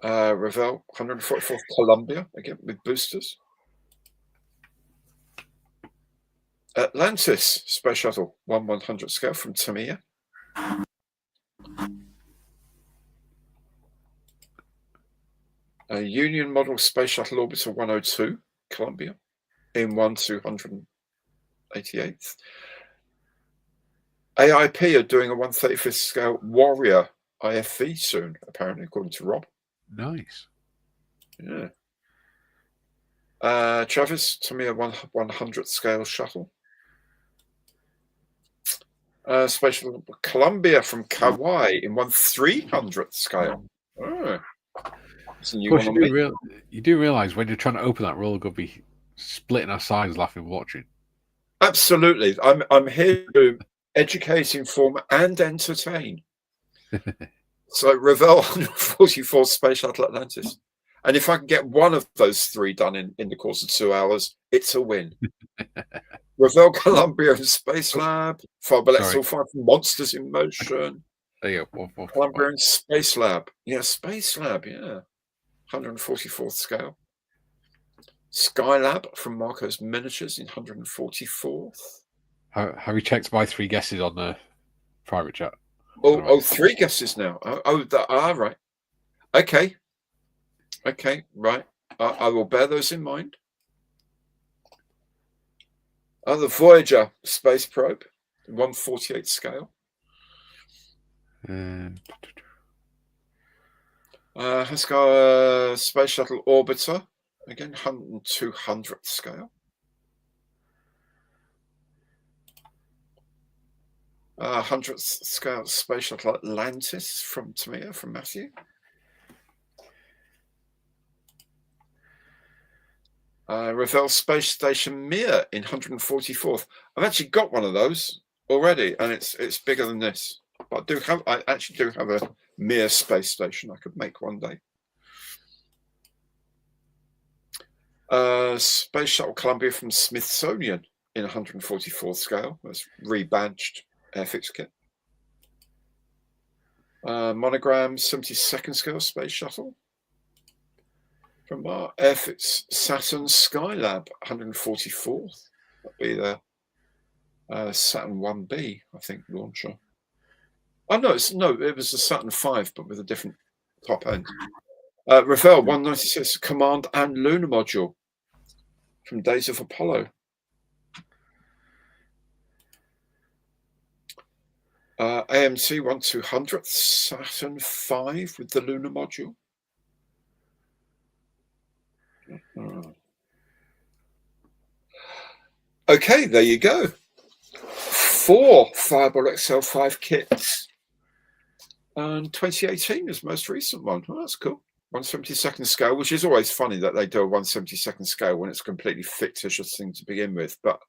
Revell 144th Columbia, again with boosters. Atlantis Space Shuttle 1/100th scale from Tamiya. A Union Model Space Shuttle Orbiter 102 Columbia in 1/288th. AIP are doing a 1/35th scale Warrior IFV soon, apparently, according to Rob. Nice. Yeah. Travis, Tamiya 1/100th scale shuttle. Space Shuttle Columbia from Kauai in 1/300th scale. Oh. You do realize when you're trying to open that roll, you're going to be splitting our sides laughing watching. Absolutely. I'm here to educate, inform, and entertain. So Revell 144 Space Shuttle Atlantis. And if I can get one of those three done in the course of 2 hours, it's a win. Revell Columbia and Space Lab. Fireball 5 Monsters in Motion. There you go. Columbia and Space Lab. Yeah, Space Lab, yeah. 144th scale. Skylab from Marco's Miniatures in 144th. Have you checked my 3 guesses on the private chat? Oh, 3 guesses now. Right. Okay, right. I will bear those in mind. The Voyager space probe, 1/48th scale. Has got a Space Shuttle Orbiter, again, 1/200th scale. 100th scale Space Shuttle Atlantis from Tamiya, from Matthew. Revell Space Station Mir in 144th. I've actually got one of those already, and it's bigger than this. But I actually do have a Mir space station I could make one day. Space Shuttle Columbia from Smithsonian in 144th scale. That's rebadged airfix kit. Monogram 72nd scale Space Shuttle from our airfix Saturn Skylab 144th. That'd be the Saturn 1B, I think, launcher. Oh no, it was the Saturn 5, but with a different top end. Revell 196 Command and Lunar Module from Days of Apollo. AMT 1/200th Saturn 5 with the Lunar Module. Okay, there you go. 4 Fireball XL5 kits. And 2018 is the most recent one. Oh, that's cool. 1/72nd scale, which is always funny that they do a 1/72nd scale when it's a completely fictitious thing to begin with. But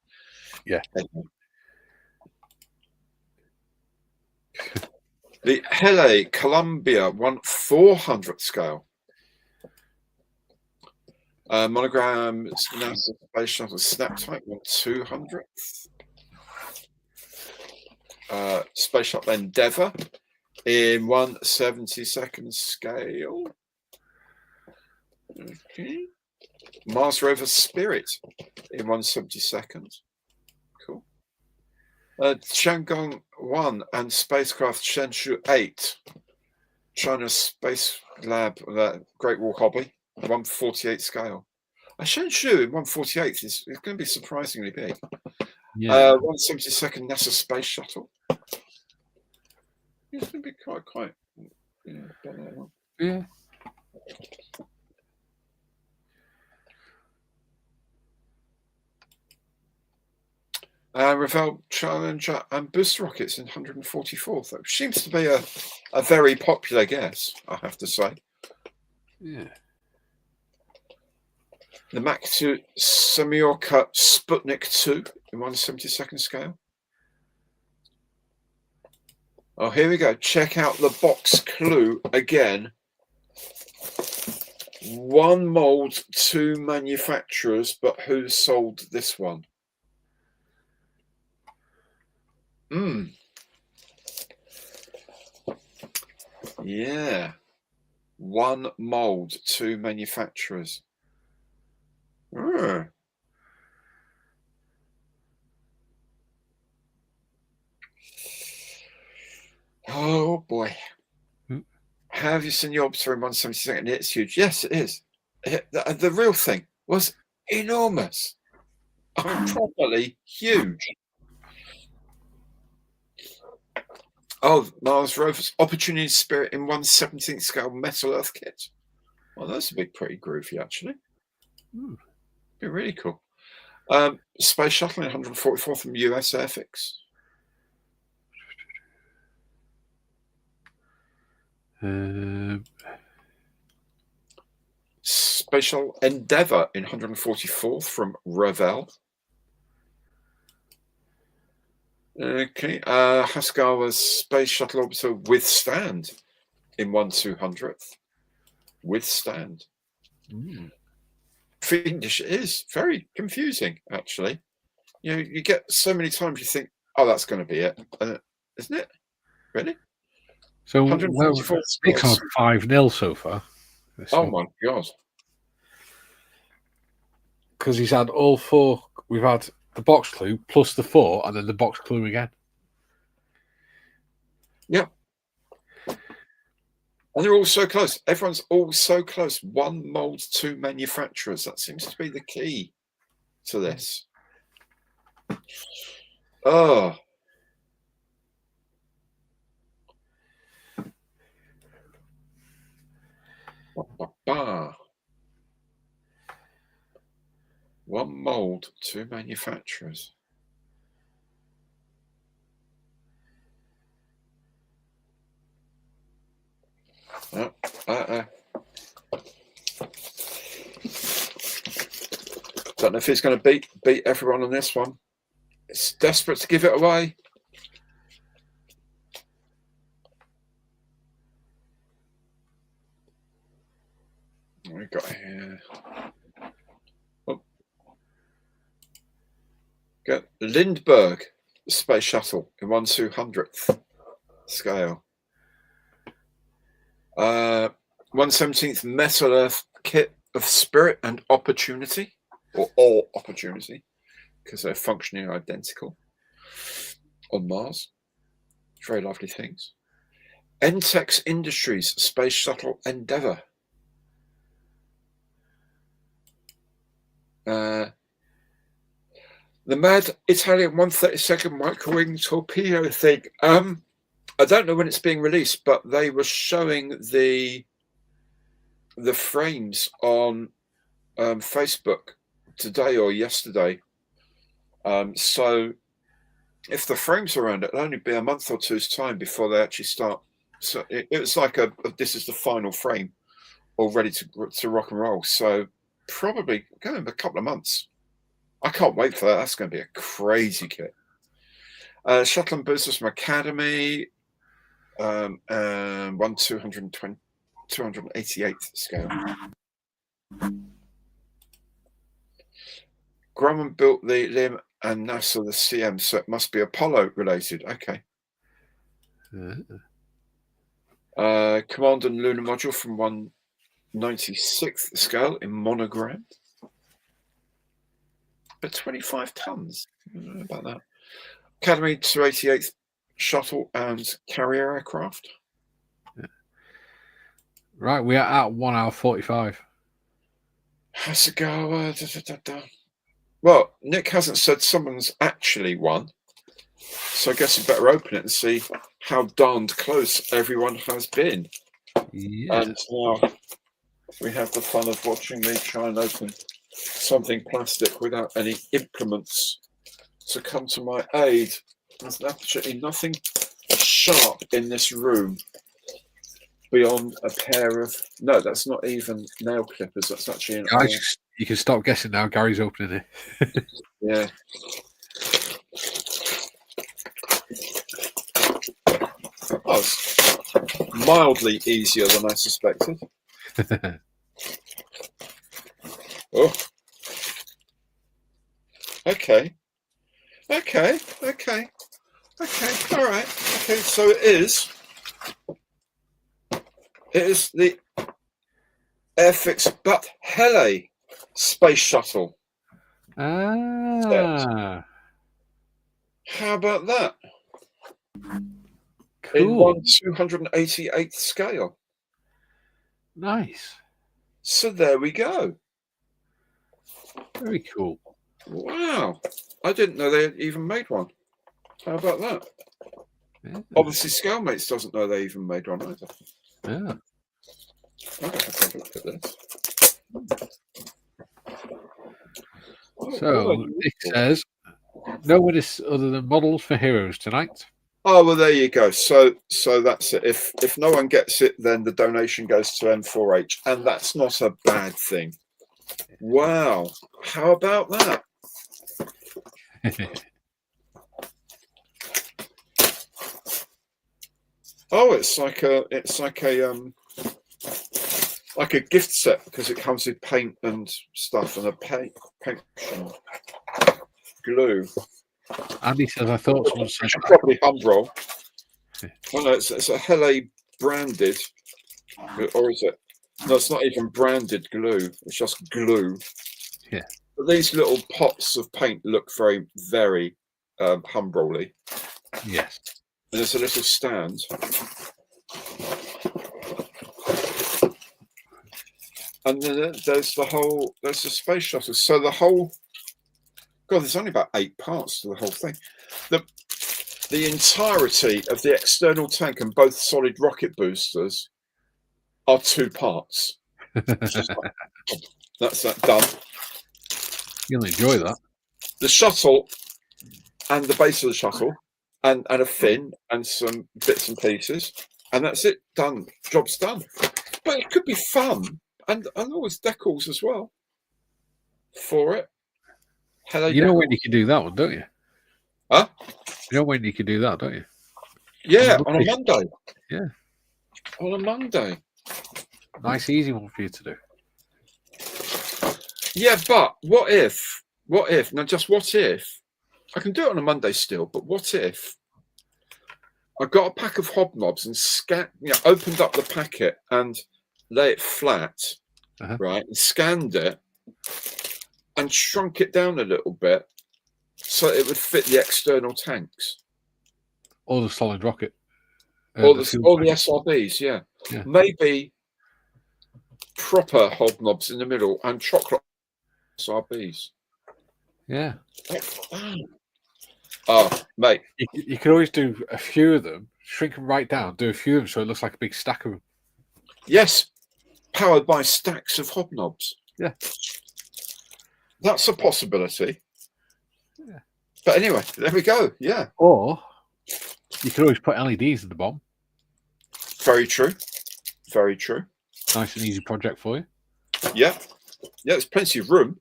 yeah. Anyway. The Hele Columbia 1/400th scale. Monogram NASA Space Shuttle Snap Type 1/200th. Space Shuttle Endeavour in 1/72nd scale. Okay. Mars Rover Spirit in 1/72nd. Cool. Tiangong 1 and spacecraft Shenzhou 8. China Space Lab, Great Wall Hobby, 1/48 scale. Shenzhou in 1/48 is going to be surprisingly big. Yeah. 172nd NASA space shuttle. It's going to be quite. Yeah, don't know that one. Yeah. Revell Challenger and booster rockets in 144th. That seems to be a very popular guess, I have to say. Yeah. The Mach 2 Semyorka Sputnik 2 in 172nd scale. Oh, here we go. Check out the box clue again. One mold, two manufacturers, but who sold this one? Yeah. One mold, two manufacturers. Oh boy. Have you seen the Observer in 172nd? It's huge. Yes, it is. The real thing was enormous. Properly huge. Oh, Mars Rover's Opportunity Spirit in 1/17th scale Metal Earth kit. Well, that's a big, pretty groovy, actually. Be really cool. Space Shuttle in 144 from US Airfix. Space Shuttle Endeavour in 144th from Revell. Okay. Hasegawa's Space Shuttle Orbiter Withstand in 1/200th. Withstand. Fiendish. It is very confusing, actually. You know, you get so many times you think, oh, that's going to be it. Isn't it? Really? So 144 Nick's on 5-0 so far. Oh my God. Because he's had all four. We've had the box clue plus the 4 and then the box clue again. Yeah. And they're all so close. Everyone's all so close. One mold, two manufacturers. That seems to be the key to this. Oh. One mold, two manufacturers. Don't know if he's going to beat everyone on this one. It's desperate to give it away. What we got here? Oh. Got Lindbergh Space Shuttle in 1/200th scale. 1/17th Metal Earth kit of Spirit and Opportunity, or Opportunity, because they're functioning identical on Mars. Very lovely things. Entex Industries Space Shuttle Endeavour. The mad Italian 1/32nd micro-wing torpedo thing. I don't know when it's being released, but they were showing the frames on Facebook today or yesterday. So if the frames are around, it'll only be a month or two's time before they actually start. So it's like this is the final frame, all ready to rock and roll. So probably going a couple of months. I can't wait for that. That's going to be a crazy kit. Shuttle and boosters from Academy, 288th scale. Grumman built the LIM and NASA the CM, so it must be Apollo related. Okay. Command and lunar module from 1/96th scale in monogram. But 25 tons. I don't know about that. Academy 288th shuttle and carrier aircraft. Right, we are at 1 hour 45. Hasegawa. Well, Nick hasn't said someone's actually won, so I guess you better open it and see how darned close everyone has been. Yeah. And now we have the fun of watching me try and open something plastic without any implements to come to my aid. There's absolutely nothing sharp in this room beyond a pair of... No, that's not even nail clippers. That's actually an old... Guys, you can stop guessing now. Gary's opening it. Yeah. That was mildly easier than I suspected. Oh. Okay. Okay. Okay. Okay. All right. Okay. So it is the Airfix but Hele space shuttle. Ah. How about that? Cool. In 1/288th scale. Nice. So there we go. Very cool. Wow. I didn't know they even made one. How about that? Yeah. Obviously, Scalemates doesn't know they even made one either. Yeah. I'm going to have a look at this. So Nick says, no one is other than models for heroes tonight. Oh, well, there you go. So that's it. If no one gets it, then the donation goes to M4H, and that's not a bad thing. Wow. How about that? Oh, it's like a gift set because it comes with paint and stuff and a paint and glue. Andy says, I thought someone said Should probably humroll. Oh no, it's a Hele branded, or is it? No, it's not even branded glue. It's just glue. Yeah. But these little pots of paint look very, very humbrolly. Yes. And there's a little stand. And then there's the space shuttle. So the whole, God, there's only about 8 parts to the whole thing. The entirety of the external tank and both solid rocket boosters are 2 parts. That's that done. You'll enjoy that. The shuttle and the base of the shuttle and a fin and some bits and pieces. And that's it. Done. Job's done. But it could be fun. And always decals as well for it. Hello, you know when you can do that one, don't you? Huh? You know when you can do that, don't you? Yeah, on a Monday. Yeah. On a Monday. Nice, easy one for you to do. Yeah, but what if, now just what if, I can do it on a Monday still, but what if I got a pack of hobnobs and opened up the packet and lay it flat, right, and scanned it and shrunk it down a little bit so it would fit the external tanks. Or the solid rocket. Or the SRBs, yeah. Maybe proper hobnobs in the middle and chocolate SRBs. Yeah. Oh, mate. You can always do a few of them, shrink them right down, do a few of them so it looks like a big stack of them. Yes. Powered by stacks of hobnobs. Yeah. That's a possibility. Yeah. But anyway, there we go. Yeah. Or you can always put LEDs in the bomb. Very true. Very true. Nice and easy project for you. Yeah. Yeah, there's plenty of room.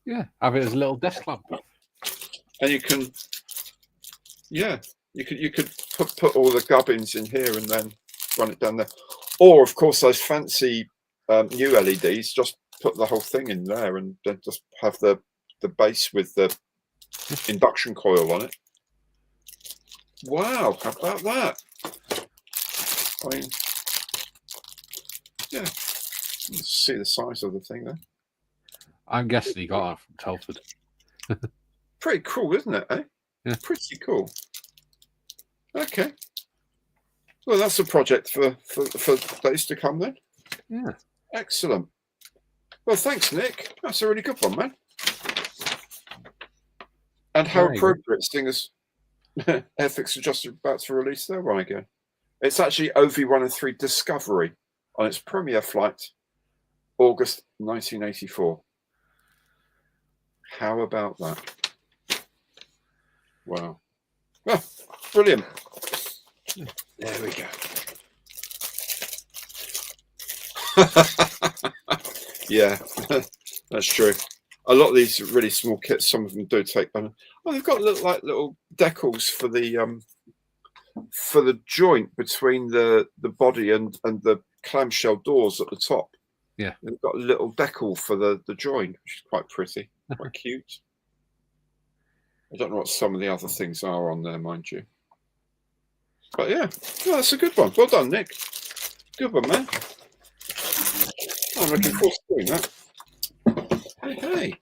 Yeah. Have it as a little desk lamp. And you can, you could put all the gubbins in here and then run it down there. Or, of course, those fancy new LEDs, just put the whole thing in there and then just have the base with the induction coil on it. Wow, how about that? I mean, yeah. Let's see the size of the thing there. I'm guessing you got that from Telford. Pretty cool, isn't it? Eh? Yeah. Pretty cool. Okay. Well, that's a project for days to come then. Yeah. Excellent. Well, thanks, Nick. That's a really good one, man. And how There you go. appropriate, seeing as Airfix are just about to release their one again. It's actually OV-103 Discovery on its premiere flight, August 1984. How about that? Wow. Oh, brilliant. There we go. Yeah, that's true. A lot of these really small kits, some of them do take. Oh, they've got little decals for the joint between the body and the clamshell doors at the top. Yeah, they've got a little decal for the joint, which is quite pretty, quite cute. I don't know what some of the other things are on there, mind you. But yeah, that's a good one. Well done, Nick. Good one, man. I'm looking forward to doing that. Hey.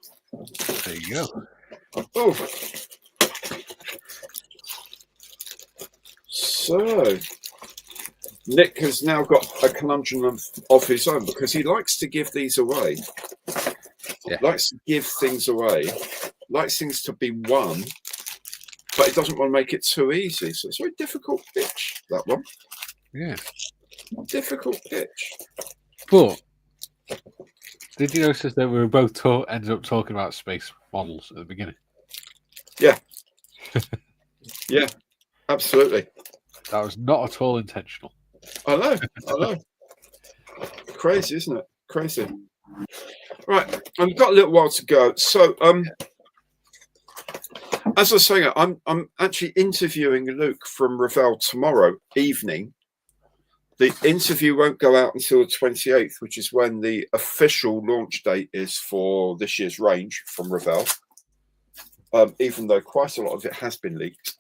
there you go. Oh. So, Nick has now got a conundrum of his own because he likes to give these away. Yeah. Likes to give things away. Likes things to be won, but he doesn't want to make it too easy. So it's a very difficult pitch, that one. Yeah. Difficult pitch. But did you notice that we were both ended up talking about space models at the beginning? Yeah. Yeah, absolutely. That was not at all intentional. I know. Crazy, isn't it? Crazy. Right, I've got a little while to go. So, as I was saying, I'm actually interviewing Luke from Revell tomorrow evening. The interview won't go out until the 28th, which is when the official launch date is for this year's range from Revell. Even though quite a lot of it has been leaked.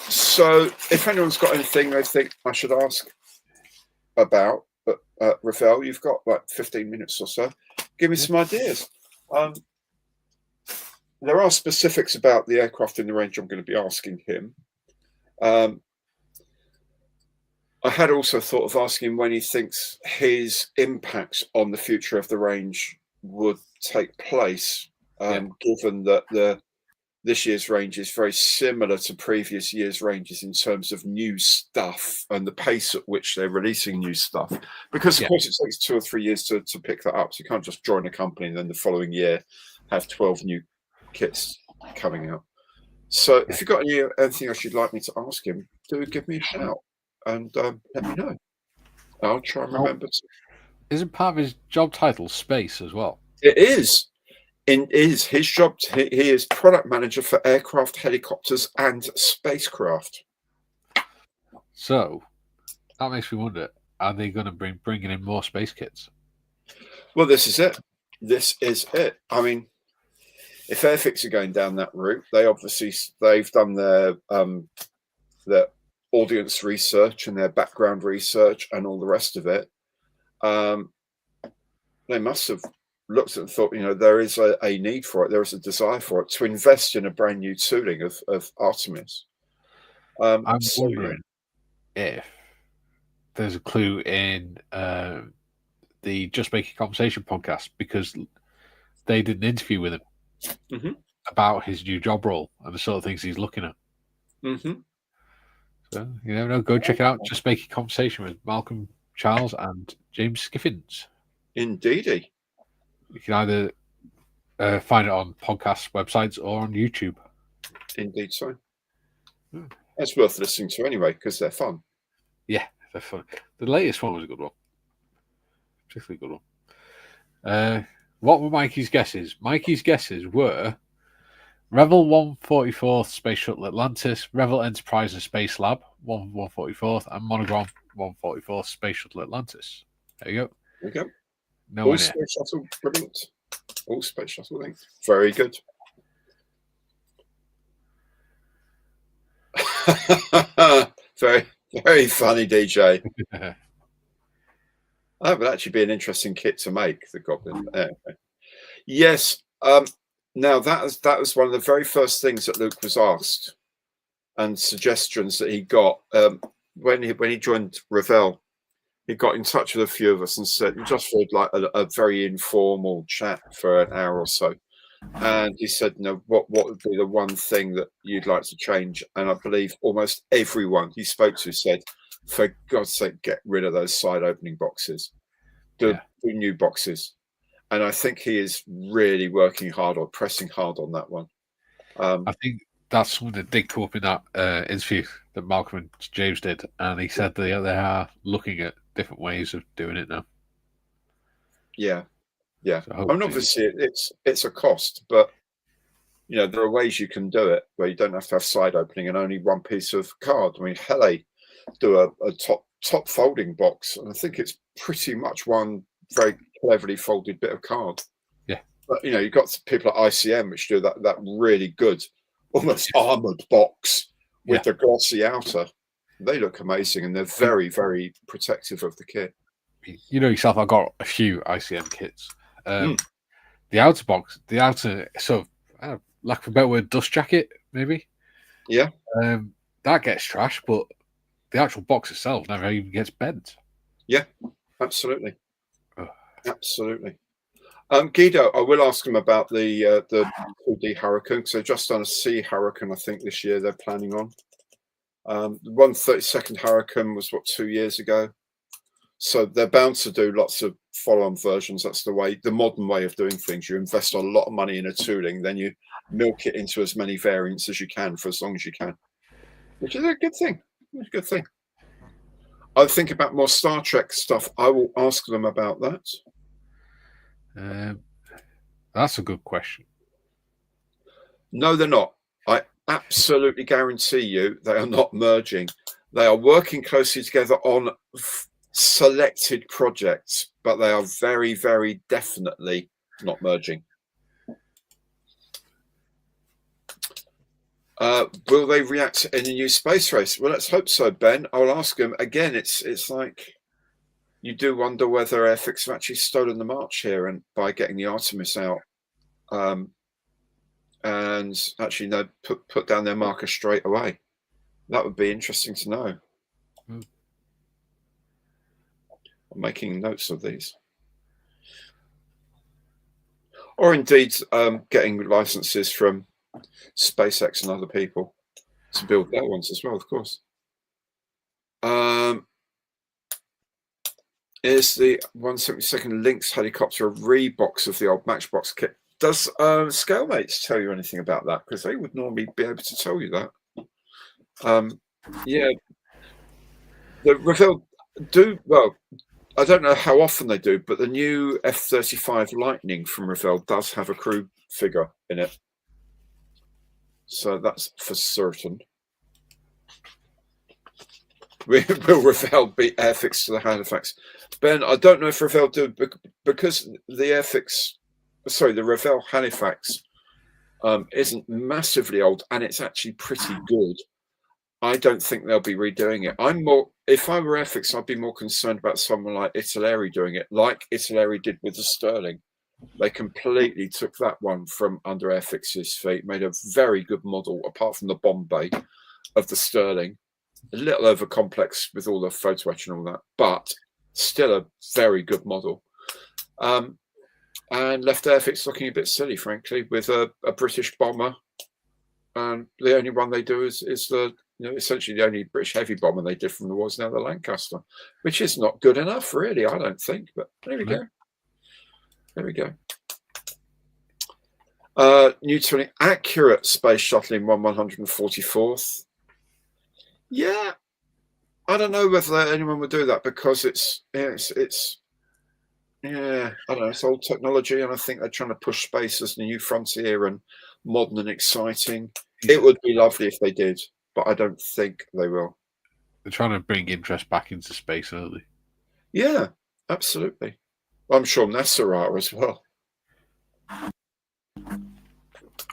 So if anyone's got anything they think I should ask about Revell, you've got like 15 minutes or so. Give me some ideas. There are specifics about the aircraft in the range I'm going to be asking him. I had also thought of asking him when he thinks his impacts on the future of the range would take place, given that this year's range is very similar to previous years' ranges in terms of new stuff and the pace at which they're releasing new stuff. Because, of course, it takes 2 or 3 years to pick that up. So you can't just join a company and then the following year have 12 new kits coming out. So if you've got anything else you'd like me to ask him, do give me a shout and let me know. I'll try and remember to. Isn't part of his job title space as well? It is. Is his job. He is product manager for aircraft, helicopters, and spacecraft. So that makes me wonder: are they going to bringing in more space kits? Well, this is it. This is it. I mean, if Airfix are going down that route, they've done their audience research and their background research and all the rest of it. They must have looked at and thought, there is a need for it. There is a desire for it to invest in a brand new tooling of Artemis. I'm wondering if there's a clue in the Just Making Conversation podcast, because they did an interview with him about his new job role and the sort of things he's looking at. So you never know. Go check it out. Just Making Conversation with Malcolm Charles and James Skiffins. Indeedy. You can either find it on podcast websites or on YouTube. Indeed so. That's worth listening to anyway, because they're fun. Yeah, they're fun. The latest one was a good one. Particularly good one. What were Mikey's guesses? Mikey's guesses were Revell 144th Space Shuttle Atlantis, Revell Enterprise and Space Lab 144th, and Monogram 144th Space Shuttle Atlantis. There you go. There you go. No All space shuttle, brilliant. All space shuttle linked. Very good. Very, very funny, DJ. That would actually be an interesting kit to make, the Goblin. Anyway. Yes. Now that was one of the very first things that Luke was asked, and suggestions that he got when he joined Revell. He got in touch with a few of us and said, just for like a very informal chat for an hour or so, And he said, what would be the one thing that you'd like to change? And I believe almost everyone he spoke to said, for God's sake, get rid of those side opening boxes. Do new boxes. And I think he is really working hard or pressing hard on that one. I think that's something that did come up in that interview that Malcolm and James did, and he said they are looking at different ways of doing it now. Yeah. So I mean, obviously it's a cost, but there are ways you can do it where you don't have to have side opening and only one piece of card. I mean, Hele do a top folding box, and I think it's pretty much one very cleverly folded bit of card. Yeah. But you've got people at ICM which do that really good, almost armored box with the glossy outer. They look amazing, and they're very, very protective of the kit. You know yourself, I got a few ICM kits. The outer box, sort of, lack of a better word, dust jacket, maybe. Yeah. That gets trashed, but the actual box itself never even gets bent. Yeah, absolutely. Absolutely. Guido, I will ask them about the 2D Hurricane, because they've just done a C Hurricane, I think, this year they're planning on. The 1/32 Hurricane was, 2 years ago? So they're bound to do lots of follow-on versions. That's the modern way of doing things. You invest a lot of money in a tooling, then you milk it into as many variants as you can for as long as you can, which is a good thing. It's a good thing. I think about more Star Trek stuff. I will ask them about that. That's a good question. No, they're not. I absolutely guarantee you they are not merging. They are working closely together on selected projects, but they are very, very definitely not merging. Will they react in a new space race? Well, let's hope so, Ben. I'll ask them again. It's like you do wonder whether Airfix have actually stolen the march here, and by getting the Artemis out, and actually put down their marker straight away. That would be interesting to know. I'm making notes of these. Or indeed getting licenses from SpaceX and other people to build their ones as well, of course. Is the 1/72 Lynx helicopter a rebox of the old Matchbox kit? Does Scalemates tell you anything about that? Because they would normally be able to tell you that. Yeah. The Revell do, well, I don't know how often they do, but the new F-35 Lightning from Revell does have a crew figure in it. So that's for certain. Will Revell beat Airfix to the Halifax? Ben, I don't know if Revell do, because the Revell Halifax isn't massively old, and it's actually pretty good. I don't think they'll be redoing it. If I were Airfix, I'd be more concerned about someone like Italeri doing it, like Italeri did with the Sterling. They completely took that one from under Airfix's feet, made a very good model, apart from the bomb bay of the Sterling. A little over complex with all the photo etch and all that, but still a very good model. And left Airfix looking a bit silly, frankly, with a British bomber. And the only one they do is the essentially the only British heavy bomber they did from the wars now, the Lancaster, which is not good enough, really, I don't think. But there we go. There we go. Newtonic accurate space shuttle in 1/144th. Yeah, I don't know whether anyone would do that, because it's I don't know, it's old technology, and I think they're trying to push space as the new frontier and modern and exciting. It would be lovely if they did, but I don't think they will. They're trying to bring interest back into space, aren't they? Yeah, absolutely. I'm sure NASA are as well.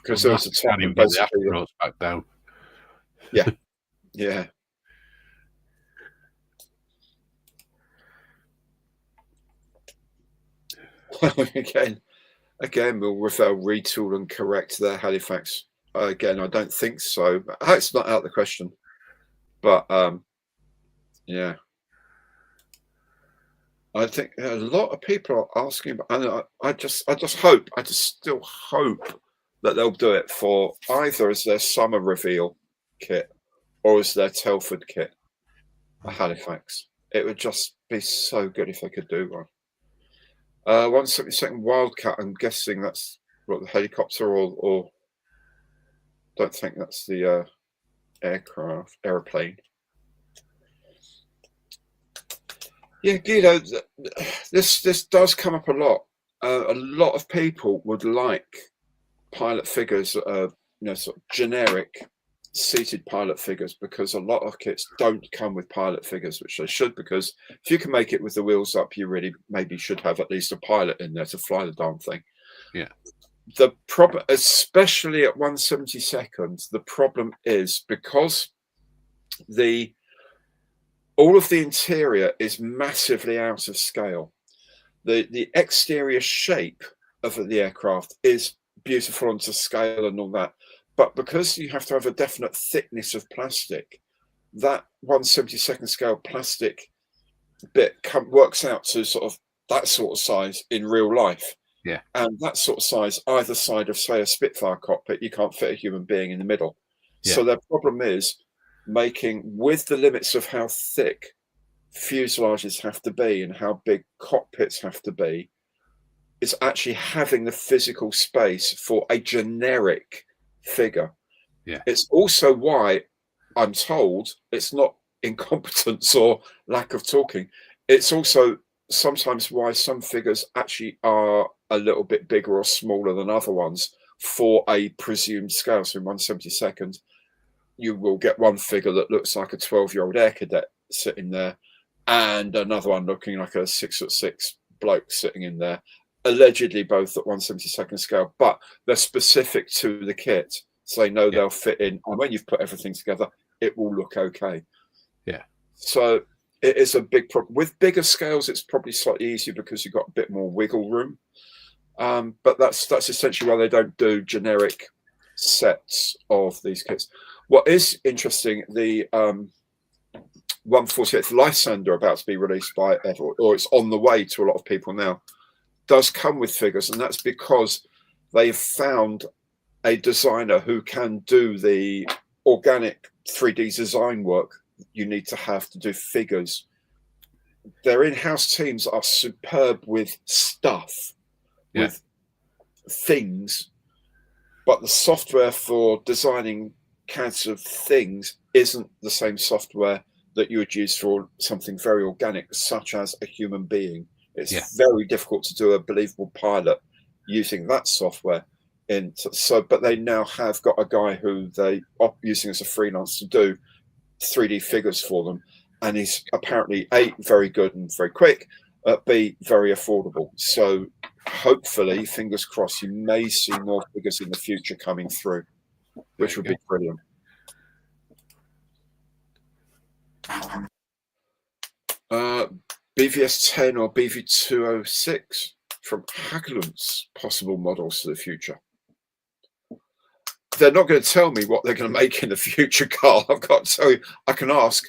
Because there was a time when basically the astronauts back down. Yeah, yeah. Again, will Revell retool and correct their Halifax? Again, I don't think so. It's not out of the question. But yeah. I think a lot of people are asking, and I just still hope that they'll do it for either as their summer reveal kit or as their Telford kit, a Halifax. It would just be so good if they could do one. 172nd Wildcat. I'm guessing that's what the helicopter, or don't think that's the aeroplane. Yeah, Guido, this does come up a lot. A lot of people would like pilot figures, sort of generic seated pilot figures, because a lot of kits don't come with pilot figures, which they should, because if you can make it with the wheels up, you really maybe should have at least a pilot in there to fly the darn thing. Yeah. The problem, especially at 1/72, the problem is because all of the interior is massively out of scale. The exterior shape of the aircraft is beautiful and to scale and all that, but because you have to have a definite thickness of plastic, that 1/72 scale plastic bit works out to sort of that sort of size in real life. Yeah. And that sort of size either side of, say, a Spitfire cockpit, you can't fit a human being in the middle. Yeah. So their problem is making, with the limits of how thick fuselages have to be and how big cockpits have to be, it's actually having the physical space for a generic figure. Yeah. It's also why I'm told it's not incompetence or lack of talking. It's also sometimes why some figures actually are a little bit bigger or smaller than other ones for a presumed scale. So in 1/72, you will get one figure that looks like a 12-year-old air cadet sitting there, and another one looking like a 6'6" bloke sitting in there, allegedly both at 1/72 scale, but they're specific to the kit, so they know they'll fit in, and when you've put everything together, it will look okay. Yeah. So it is a big problem. With bigger scales, it's probably slightly easier because you've got a bit more wiggle room. But that's essentially why they don't do generic sets of these kits. What is interesting, the 148th Lysander about to be released by Everett, or it's on the way to a lot of people now, does come with figures, and that's because they've found a designer who can do the organic 3D design work you need to have to do figures. Their in-house teams are superb with stuff, with things, but the software for designing kinds of things isn't the same software that you would use for something very organic, such as a human being. It's very difficult to do a believable pilot using that software. But they now have got a guy who they are using as a freelance to do 3D figures for them, and he's apparently A, very good and very quick, B, very affordable. So hopefully, fingers crossed, you may see more figures in the future coming through, which would be brilliant. BVS 10 or BV206 from Hagelund's possible models for the future. They're not going to tell me what they're going to make in the future, Carl. I've got to tell you, I can ask,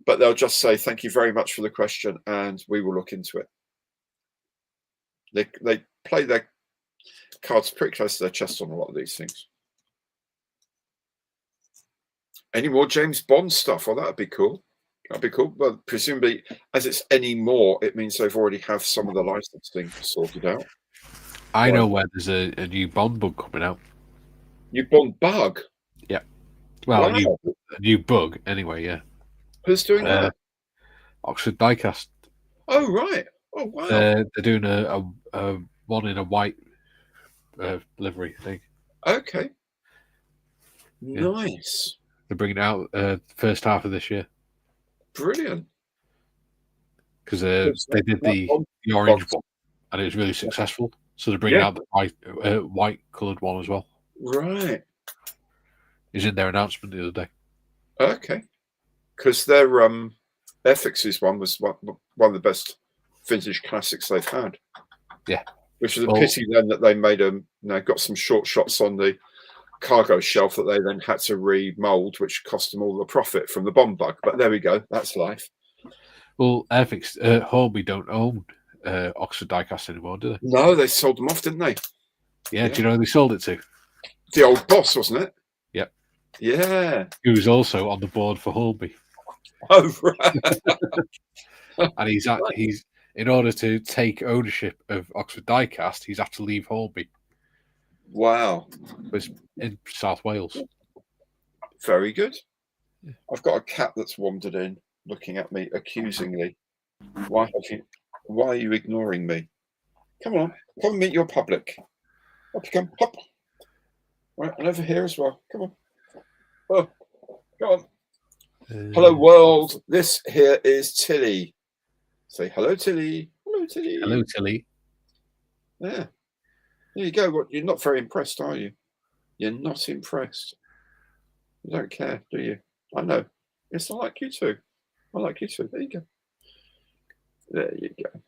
but they'll just say, thank you very much for the question, and we will look into it. They play their cards pretty close to their chest on a lot of these things. Any more James Bond stuff? Well, that'd be cool. That'd be cool. Well, presumably, as it's any more, it means they've already have some of the licensing sorted out. I know where there's a new Bond bug coming out. New Bond bug? Yeah. Well, wow. a new bug, anyway, yeah. Who's doing that? Oxford Diecast. Oh, right. Oh, wow. They're doing a one in a white livery thing. Okay. Yeah. Nice. They're bringing it out first half of this year. Brilliant. Because they did the orange one, and it was really successful. So they're bringing out the white coloured one as well. Right. It's in their announcement the other day. Okay. Because their Fixes one was one of the best vintage classics they've had. Yeah. Which is a pity then that they made got some short shots on the cargo shelf that they then had to remold, which cost them all the profit from the Bond bug. But there we go. That's life. Well, Airfix, Hornby don't own Oxford Diecast anymore, do they? No, they sold them off, didn't they? Yeah, do you know who they sold it to? The old boss, wasn't it? Yep. Yeah. Who was also on the board for Hornby. Oh, right. And he's in order to take ownership of Oxford Diecast, he's had to leave Hornby. Wow. It's in South Wales. Very good. I've got a cat that's wandered in, looking at me accusingly. Why are you ignoring me? Come on, come and meet your public. Up you come, hop. Right, and over here as well. Come on. Oh, come on. Hello, world. This here is Tilly. Say hello, Tilly. Hello, Tilly. Hello, Tilly. Yeah. There you go. What? You're not very impressed, are you? You're not impressed. You don't care, do you? I know. Yes, I like you too. I like you too. There you go. There you go.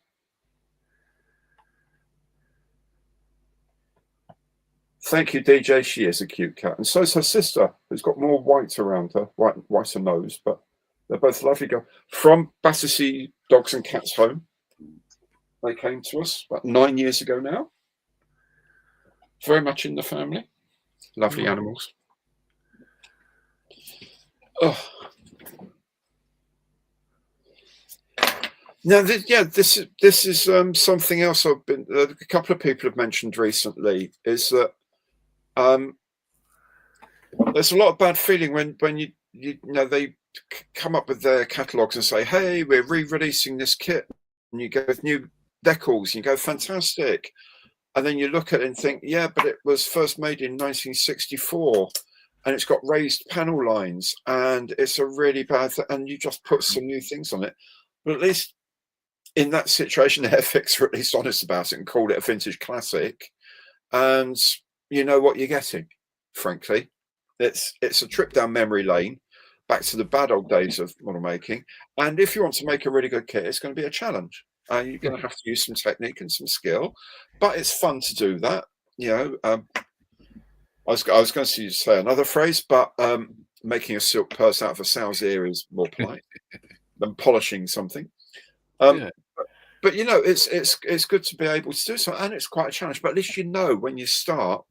Thank you, DJ. She is a cute cat. And so is her sister, who's got more white around her, whiter nose, but they're both lovely girls. From Battersea Dogs and Cats Home. They came to us about 9 years ago now. Very much in the family. Lovely animals. Oh. Now, this is something else I've been. A couple of people have mentioned recently is that there's a lot of bad feeling when you know they come up with their catalogues and say, "Hey, we're re-releasing this kit," and you go with new decals, and you go, "Fantastic," and then you look at it and think, "Yeah, but it was first made in 1964." And it's got raised panel lines, and it's a really bad thing. And you just put some new things on it. But at least in that situation, Airfix are at least honest about it and called it a vintage classic. And you know what you're getting, frankly. It's a trip down memory lane, back to the bad old days of model making. And if you want to make a really good kit, it's going to be a challenge. You're going to have to use some technique and some skill. But it's fun to do that, you know. I was going to say another phrase, but making a silk purse out of a sow's ear is more polite than polishing something. But you know, it's good to be able to do so, and it's quite a challenge. But at least you know when you start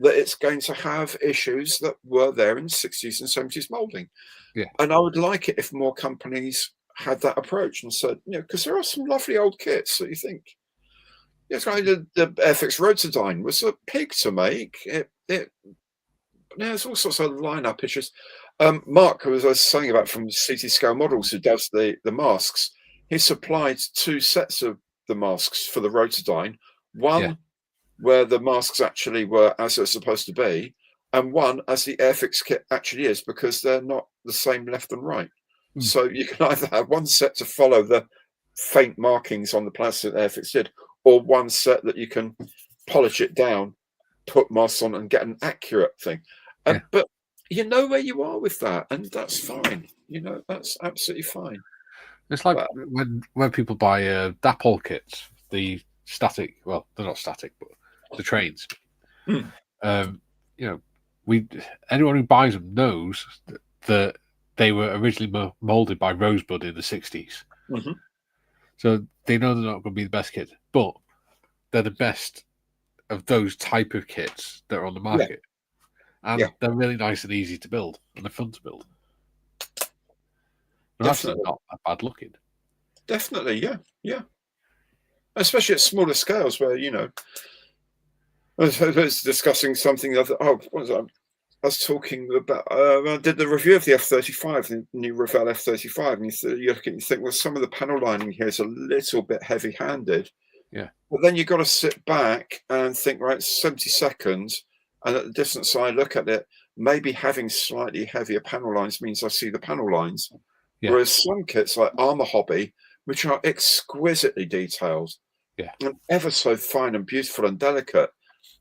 that it's going to have issues that were there in the 60s and 70s molding. Yeah. And I would like it if more companies had that approach and said, you know, because there are some lovely old kits that you think. Yes, right. The Airfix Rotodyne was a pig to make. There's all sorts of lineup issues. Mark, who I was saying about from CT Scale Models, who does the masks, he supplied 2 sets of the masks for the Rotodyne. One where the masks actually were as they're supposed to be, and one as the Airfix kit actually is, because they're not the same left and right. So you can either have one set to follow the faint markings on the plastic that Airfix did, or one set that you can polish it down, put masks on, and get an accurate thing. But you know where you are with that, and that's fine. You know, that's absolutely fine. It's like when people buy Dapol kits, the static. Well, they're not static, but the trains. You know, anyone who buys them knows that they were originally molded by Rosebud in the 60s. So they know they're not going to be the best kits, but they're the best of those type of kits that are on the market. And they're really nice and easy to build, and they're fun to build. They're actually not that bad looking. Definitely, yeah. Especially at smaller scales where, you know, I was discussing something what was that? I was talking about, I did the review of the F-35, the new Revell F-35, and you think, well, some of the panel lining here is a little bit heavy-handed. Yeah. But then you've got to sit back and think, right, 70 seconds, and at the distance I look at it, maybe having slightly heavier panel lines means I see the panel lines. Whereas some kits like Armour Hobby, which are exquisitely detailed, and ever so fine and beautiful and delicate,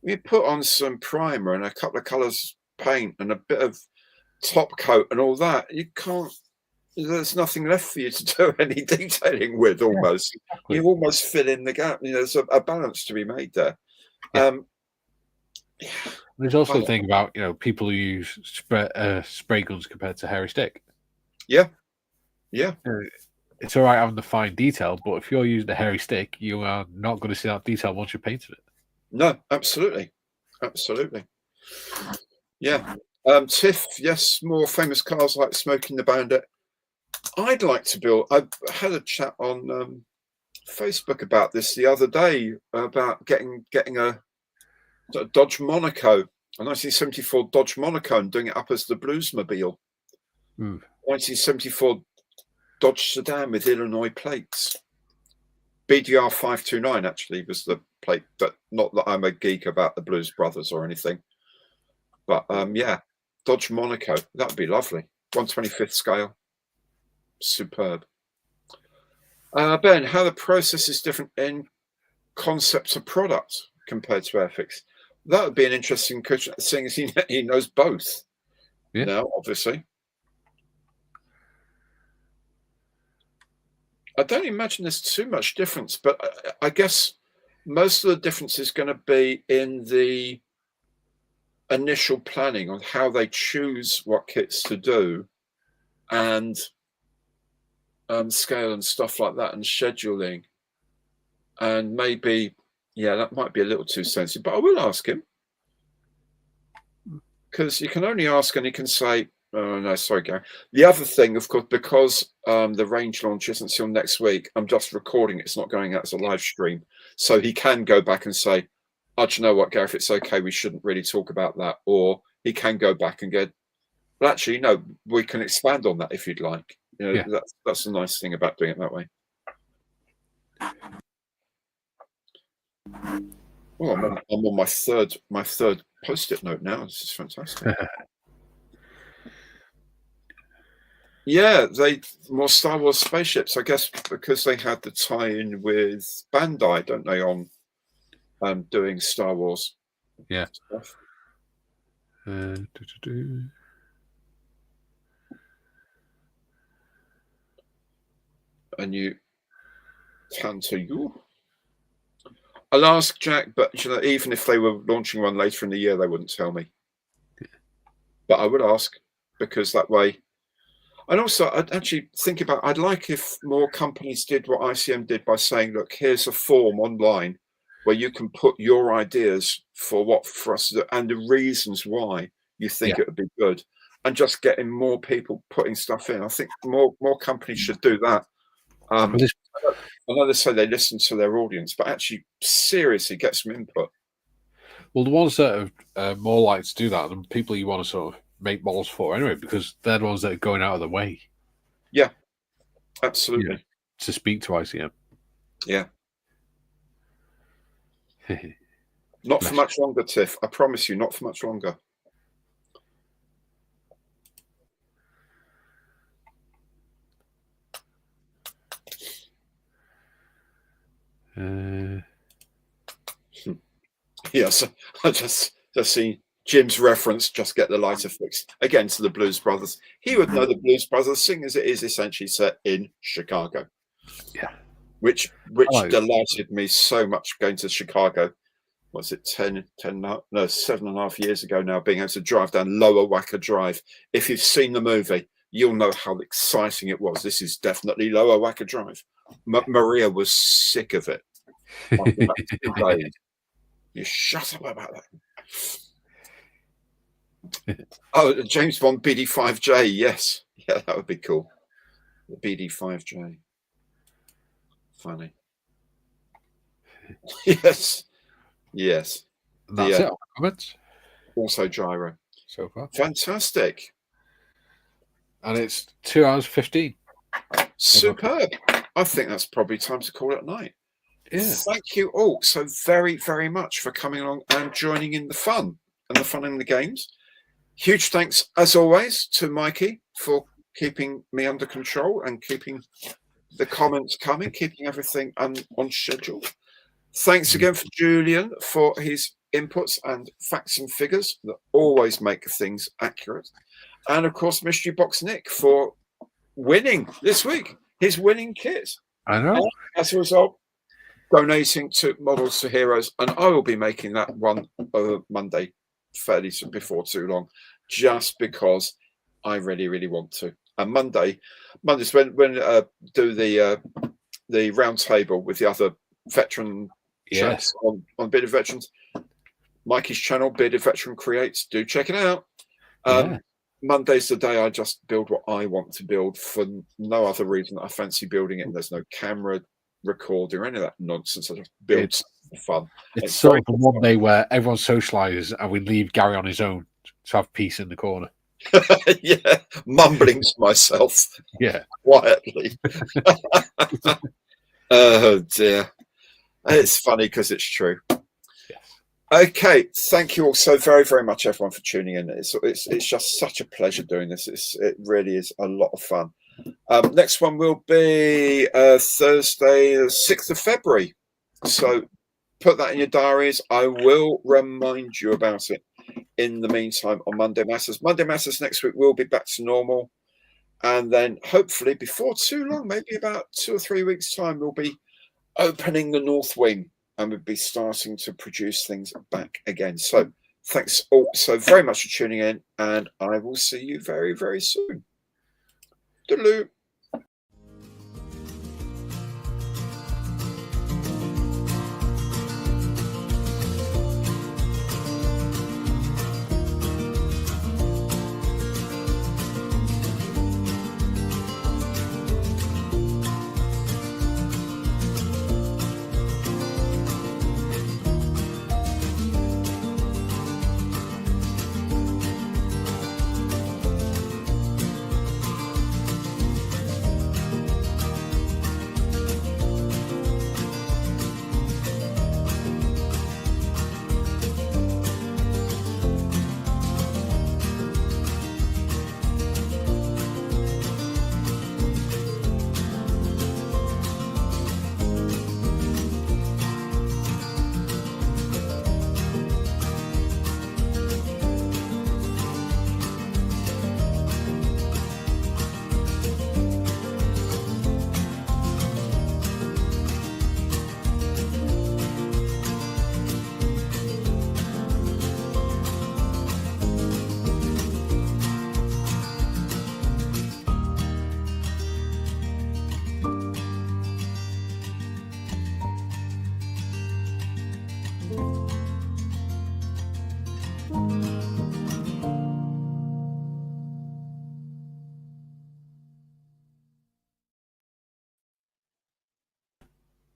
you put on some primer and a couple of colours paint and a bit of top coat and all that, you can't. There's nothing left for you to do any detailing with. Almost, exactly. You almost fill in the gap. You know, there's a balance to be made there. There's also the thing about, you know, people who use spray guns compared to hairy stick. Yeah. it's all right having the fine detail, but if you're using a hairy stick, you are not going to see that detail once you've painted it. No, absolutely. Absolutely. Yeah. Tiff, yes, more famous cars like Smoking the Bandit. I'd like to build. I had a chat on Facebook about this the other day about getting a Dodge Monaco, a 1974 Dodge Monaco, and doing it up as the Bluesmobile. 1974 Dodge sedan with Illinois plates. BDR 529 actually was the plate, but not that I'm a geek about the Blues Brothers or anything. But yeah, Dodge Monaco, that would be lovely. 1/25th scale. Superb. Ben, how the process is different in concept to product compared to Airfix. That would be an interesting question, seeing as he knows both. Yeah. Now, obviously. I don't imagine there's too much difference, but I guess most of the difference is going to be in the initial planning on how they choose what kits to do, and scale and stuff like that, and scheduling. And maybe, yeah, that might be a little too sensitive, but I will ask him, because you can only ask and he can say, oh, no, sorry, Gary. The other thing, of course, because the range launch isn't until next week, I'm just recording it. It's not going out as a live stream. So he can go back and say, oh, do you know what, Gary, if it's okay, we shouldn't really talk about that. Or he can go back and go, well, actually, no, we can expand on that if you'd like. You know, Yeah. that's the nice thing about doing it that way. Well, I'm on my third post-it note now. This is fantastic. Yeah, more Star Wars spaceships, I guess, because they had the tie-in with Bandai, don't they, on doing Star Wars stuff. A new Tanto you. I'll ask Jack, but you know, even if they were launching one later in the year, they wouldn't tell me. But I would ask, because that way. And also, I'd actually think about, I'd like if more companies did what ICM did by saying, look, here's a form online where you can put your ideas for us to do, and the reasons why you think it would be good, and just getting more people putting stuff in. I think more companies should do that. I know they say they listen to their audience, but actually seriously get some input. Well, the ones that are more likely to do that are the people you want to sort of make models for anyway, because they're the ones that are going out of the way. Yeah, absolutely. To speak to ICM. Yeah. Not for much longer, Tiff. I promise you, not for much longer. Yes, I just seen Jim's reference, just get the lighter fixed, again to the Blues Brothers. He would know the Blues Brothers, seeing as it is essentially set in Chicago. Yeah. Which delighted me so much, going to Chicago. Was it 7.5 years ago now, being able to drive down Lower Wacker Drive. If you've seen the movie, you'll know how exciting it was. This is definitely Lower Wacker Drive. Maria was sick of it. You shut up about that. Oh, James Bond BD5J, yes. Yeah, that would be cool. The BD5J. Funny. Yes. Yes. That's it. Comments. Also gyro. So far. Fantastic. And it's 2 hours 15. Superb. I think that's probably time to call it a night. Yeah. Thank you all so very, very much for coming along and joining in the fun in the games. Huge thanks, as always, to Mikey for keeping me under control and keeping the comments coming, keeping everything on schedule. Thanks again for Julian for his inputs and facts and figures that always make things accurate. And, of course, Mystery Box Nick for winning this week, his winning kit. I know. And as a result, donating to Models to Heroes, and I will be making that one Monday fairly before too long, just because I really, really want to. And Mondays when do the round table with the other veteran chaps on Bearded Veterans. Mikey's channel, Bearded Veteran Creates. Do check it out. Monday's the day I just build what I want to build for no other reason that I fancy building it. And there's no camera recording or any of that nonsense. I just build for fun. It's sort of the one day where everyone socializes and we leave Gary on his own to have peace in the corner. Yeah, mumbling to myself. Yeah, quietly. Oh dear, it's funny because it's true. Okay, thank you all so very, very much, everyone, for tuning in. It's just such a pleasure doing this. It really is a lot of fun. Next one will be Thursday, the 6th of February. So put that in your diaries. I will remind you about it in the meantime on Monday Matters. Monday Matters next week will be back to normal. And then hopefully before too long, maybe about 2 or 3 weeks' time, we'll be opening the North Wing. And we'll be starting to produce things back again. So thanks all so very much for tuning in, and I will see you very, very soon. Toodaloo.